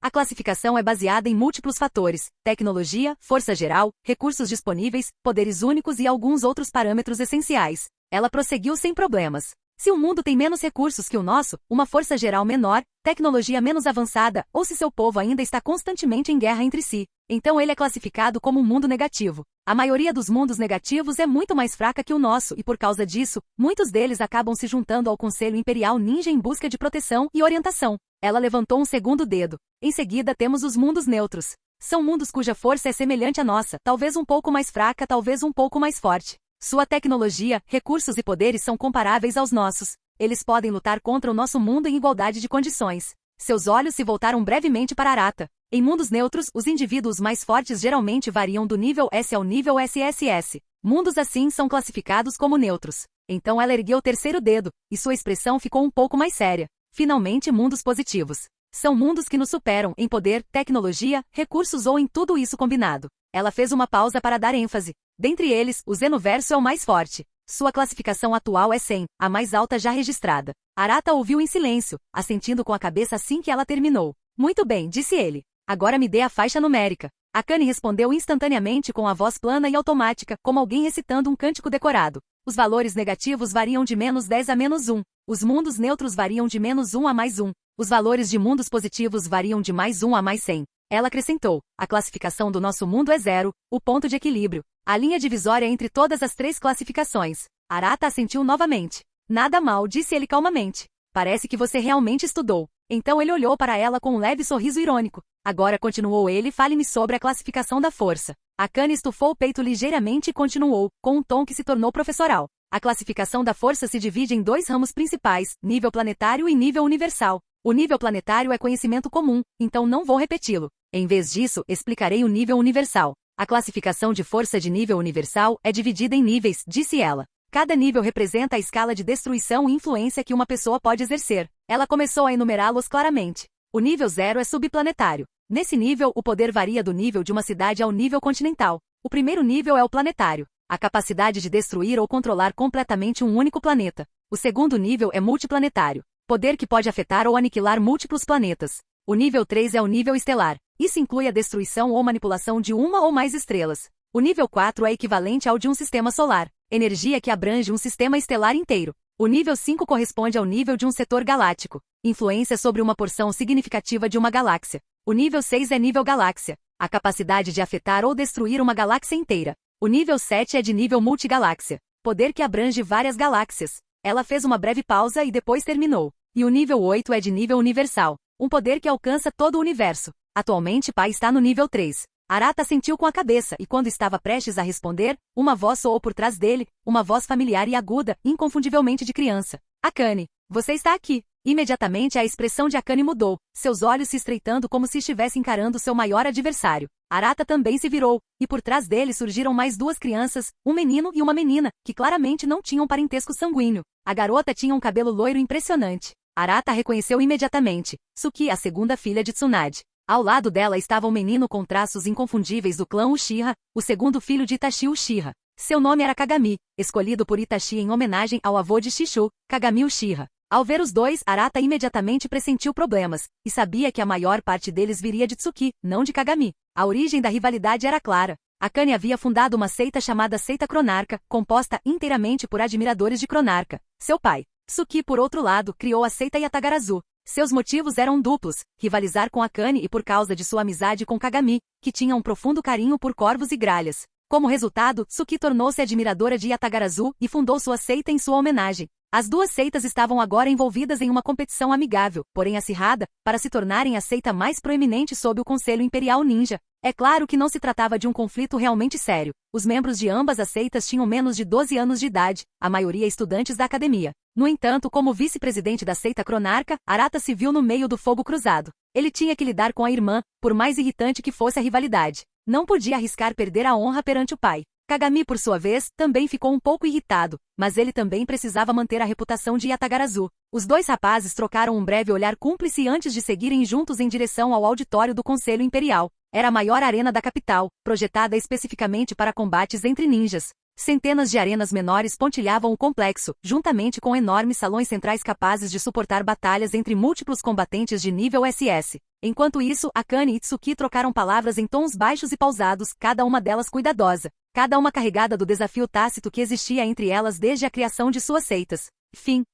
A classificação é baseada em múltiplos fatores: tecnologia, força geral, recursos disponíveis, poderes únicos e alguns outros parâmetros essenciais. Ela prosseguiu sem problemas. Se o mundo tem menos recursos que o nosso, uma força geral menor, tecnologia menos avançada, ou se seu povo ainda está constantemente em guerra entre si, então ele é classificado como um mundo negativo. A maioria dos mundos negativos é muito mais fraca que o nosso e por causa disso, muitos deles acabam se juntando ao Conselho Imperial Ninja em busca de proteção e orientação. Ela levantou um segundo dedo. Em seguida temos os mundos neutros. São mundos cuja força é semelhante à nossa, talvez um pouco mais fraca, talvez um pouco mais forte. Sua tecnologia, recursos e poderes são comparáveis aos nossos. Eles podem lutar contra o nosso mundo em igualdade de condições. Seus olhos se voltaram brevemente para Arata. Em mundos neutros, os indivíduos mais fortes geralmente variam do nível S ao nível SSS. Mundos assim são classificados como neutros. Então ela ergueu o terceiro dedo, e sua expressão ficou um pouco mais séria. Finalmente, mundos positivos. São mundos que nos superam em poder, tecnologia, recursos ou em tudo isso combinado. Ela fez uma pausa para dar ênfase. Dentre eles, o Xenoverso é o mais forte. Sua classificação atual é 100, a mais alta já registrada. Arata ouviu em silêncio, assentindo com a cabeça assim que ela terminou. Muito bem, disse ele. Agora me dê a faixa numérica. Akane respondeu instantaneamente com a voz plana e automática, como alguém recitando um cântico decorado. Os valores negativos variam de -10 a -1. Os mundos neutros variam de -1 a +1. Os valores de mundos positivos variam de +1 a +100. Ela acrescentou, a classificação do nosso mundo é 0, o ponto de equilíbrio. A linha divisória entre todas as 3 classificações. Arata assentiu novamente. Nada mal, disse ele calmamente. Parece que você realmente estudou. Então ele olhou para ela com um leve sorriso irônico. Agora, continuou ele, fale-me sobre a classificação da força. Akane estufou o peito ligeiramente e continuou, com um tom que se tornou professoral. A classificação da força se divide em 2 ramos principais, nível planetário e nível universal. O nível planetário é conhecimento comum, então não vou repeti-lo. Em vez disso, explicarei o nível universal. A classificação de força de nível universal é dividida em níveis, disse ela. Cada nível representa a escala de destruição e influência que uma pessoa pode exercer. Ela começou a enumerá-los claramente. O nível 0 é subplanetário. Nesse nível, o poder varia do nível de uma cidade ao nível continental. O primeiro nível é o planetário. A capacidade de destruir ou controlar completamente um único planeta. O segundo nível é multiplanetário. Poder que pode afetar ou aniquilar múltiplos planetas. O nível 3 é o nível estelar. Isso inclui a destruição ou manipulação de uma ou mais estrelas. O nível 4 é equivalente ao de um sistema solar. Energia que abrange um sistema estelar inteiro. O nível 5 corresponde ao nível de um setor galáctico. Influência sobre uma porção significativa de uma galáxia. O nível 6 é nível galáxia. A capacidade de afetar ou destruir uma galáxia inteira. O nível 7 é de nível multigaláxia. Poder que abrange várias galáxias. Ela fez uma breve pausa e depois terminou. E o nível 8 é de nível universal. Um poder que alcança todo o universo. Atualmente Pai está no nível 3. Arata sentiu com a cabeça e quando estava prestes a responder, uma voz soou por trás dele, uma voz familiar e aguda, inconfundivelmente de criança. Akane, você está aqui. Imediatamente a expressão de Akane mudou, seus olhos se estreitando como se estivesse encarando seu maior adversário. Arata também se virou, e por trás dele surgiram mais 2 crianças, um menino e uma menina, que claramente não tinham parentesco sanguíneo. A garota tinha um cabelo loiro impressionante. Arata a reconheceu imediatamente. Suki, a segunda filha de Tsunade. Ao lado dela estava um menino com traços inconfundíveis do clã Uchiha, o segundo filho de Itachi Uchiha. Seu nome era Kagami, escolhido por Itachi em homenagem ao avô de Shishu, Kagami Uchiha. Ao ver os dois, Arata imediatamente pressentiu problemas, e sabia que a maior parte deles viria de Tsuki, não de Kagami. A origem da rivalidade era clara. Akane havia fundado uma seita chamada Seita Cronarca, composta inteiramente por admiradores de Cronarca. Seu pai, Tsuki, por outro lado, criou a seita Yatagarazu. Seus motivos eram duplos, rivalizar com Akane e por causa de sua amizade com Kagami, que tinha um profundo carinho por corvos e gralhas. Como resultado, Tsuki tornou-se admiradora de Yatagarazu e fundou sua seita em sua homenagem. As 2 seitas estavam agora envolvidas em uma competição amigável, porém acirrada, para se tornarem a seita mais proeminente sob o Conselho Imperial Ninja. É claro que não se tratava de um conflito realmente sério. Os membros de ambas as seitas tinham menos de 12 anos de idade, a maioria estudantes da academia. No entanto, como vice-presidente da seita Cronarca, Arata se viu no meio do fogo cruzado. Ele tinha que lidar com a irmã, por mais irritante que fosse a rivalidade. Não podia arriscar perder a honra perante o pai. Kagami, por sua vez, também ficou um pouco irritado, mas ele também precisava manter a reputação de Yatagarazu. Os dois rapazes trocaram um breve olhar cúmplice antes de seguirem juntos em direção ao auditório do Conselho Imperial. Era a maior arena da capital, projetada especificamente para combates entre ninjas. Centenas de arenas menores pontilhavam o complexo, juntamente com enormes salões centrais capazes de suportar batalhas entre múltiplos combatentes de nível SS. Enquanto isso, Akane e Tsuki trocaram palavras em tons baixos e pausados, cada uma delas cuidadosa. Cada uma carregada do desafio tácito que existia entre elas desde a criação de suas seitas. Fim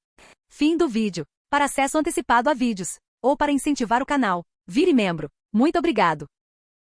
do vídeo. Para acesso antecipado a vídeos, ou para incentivar o canal, vire membro. Muito obrigado.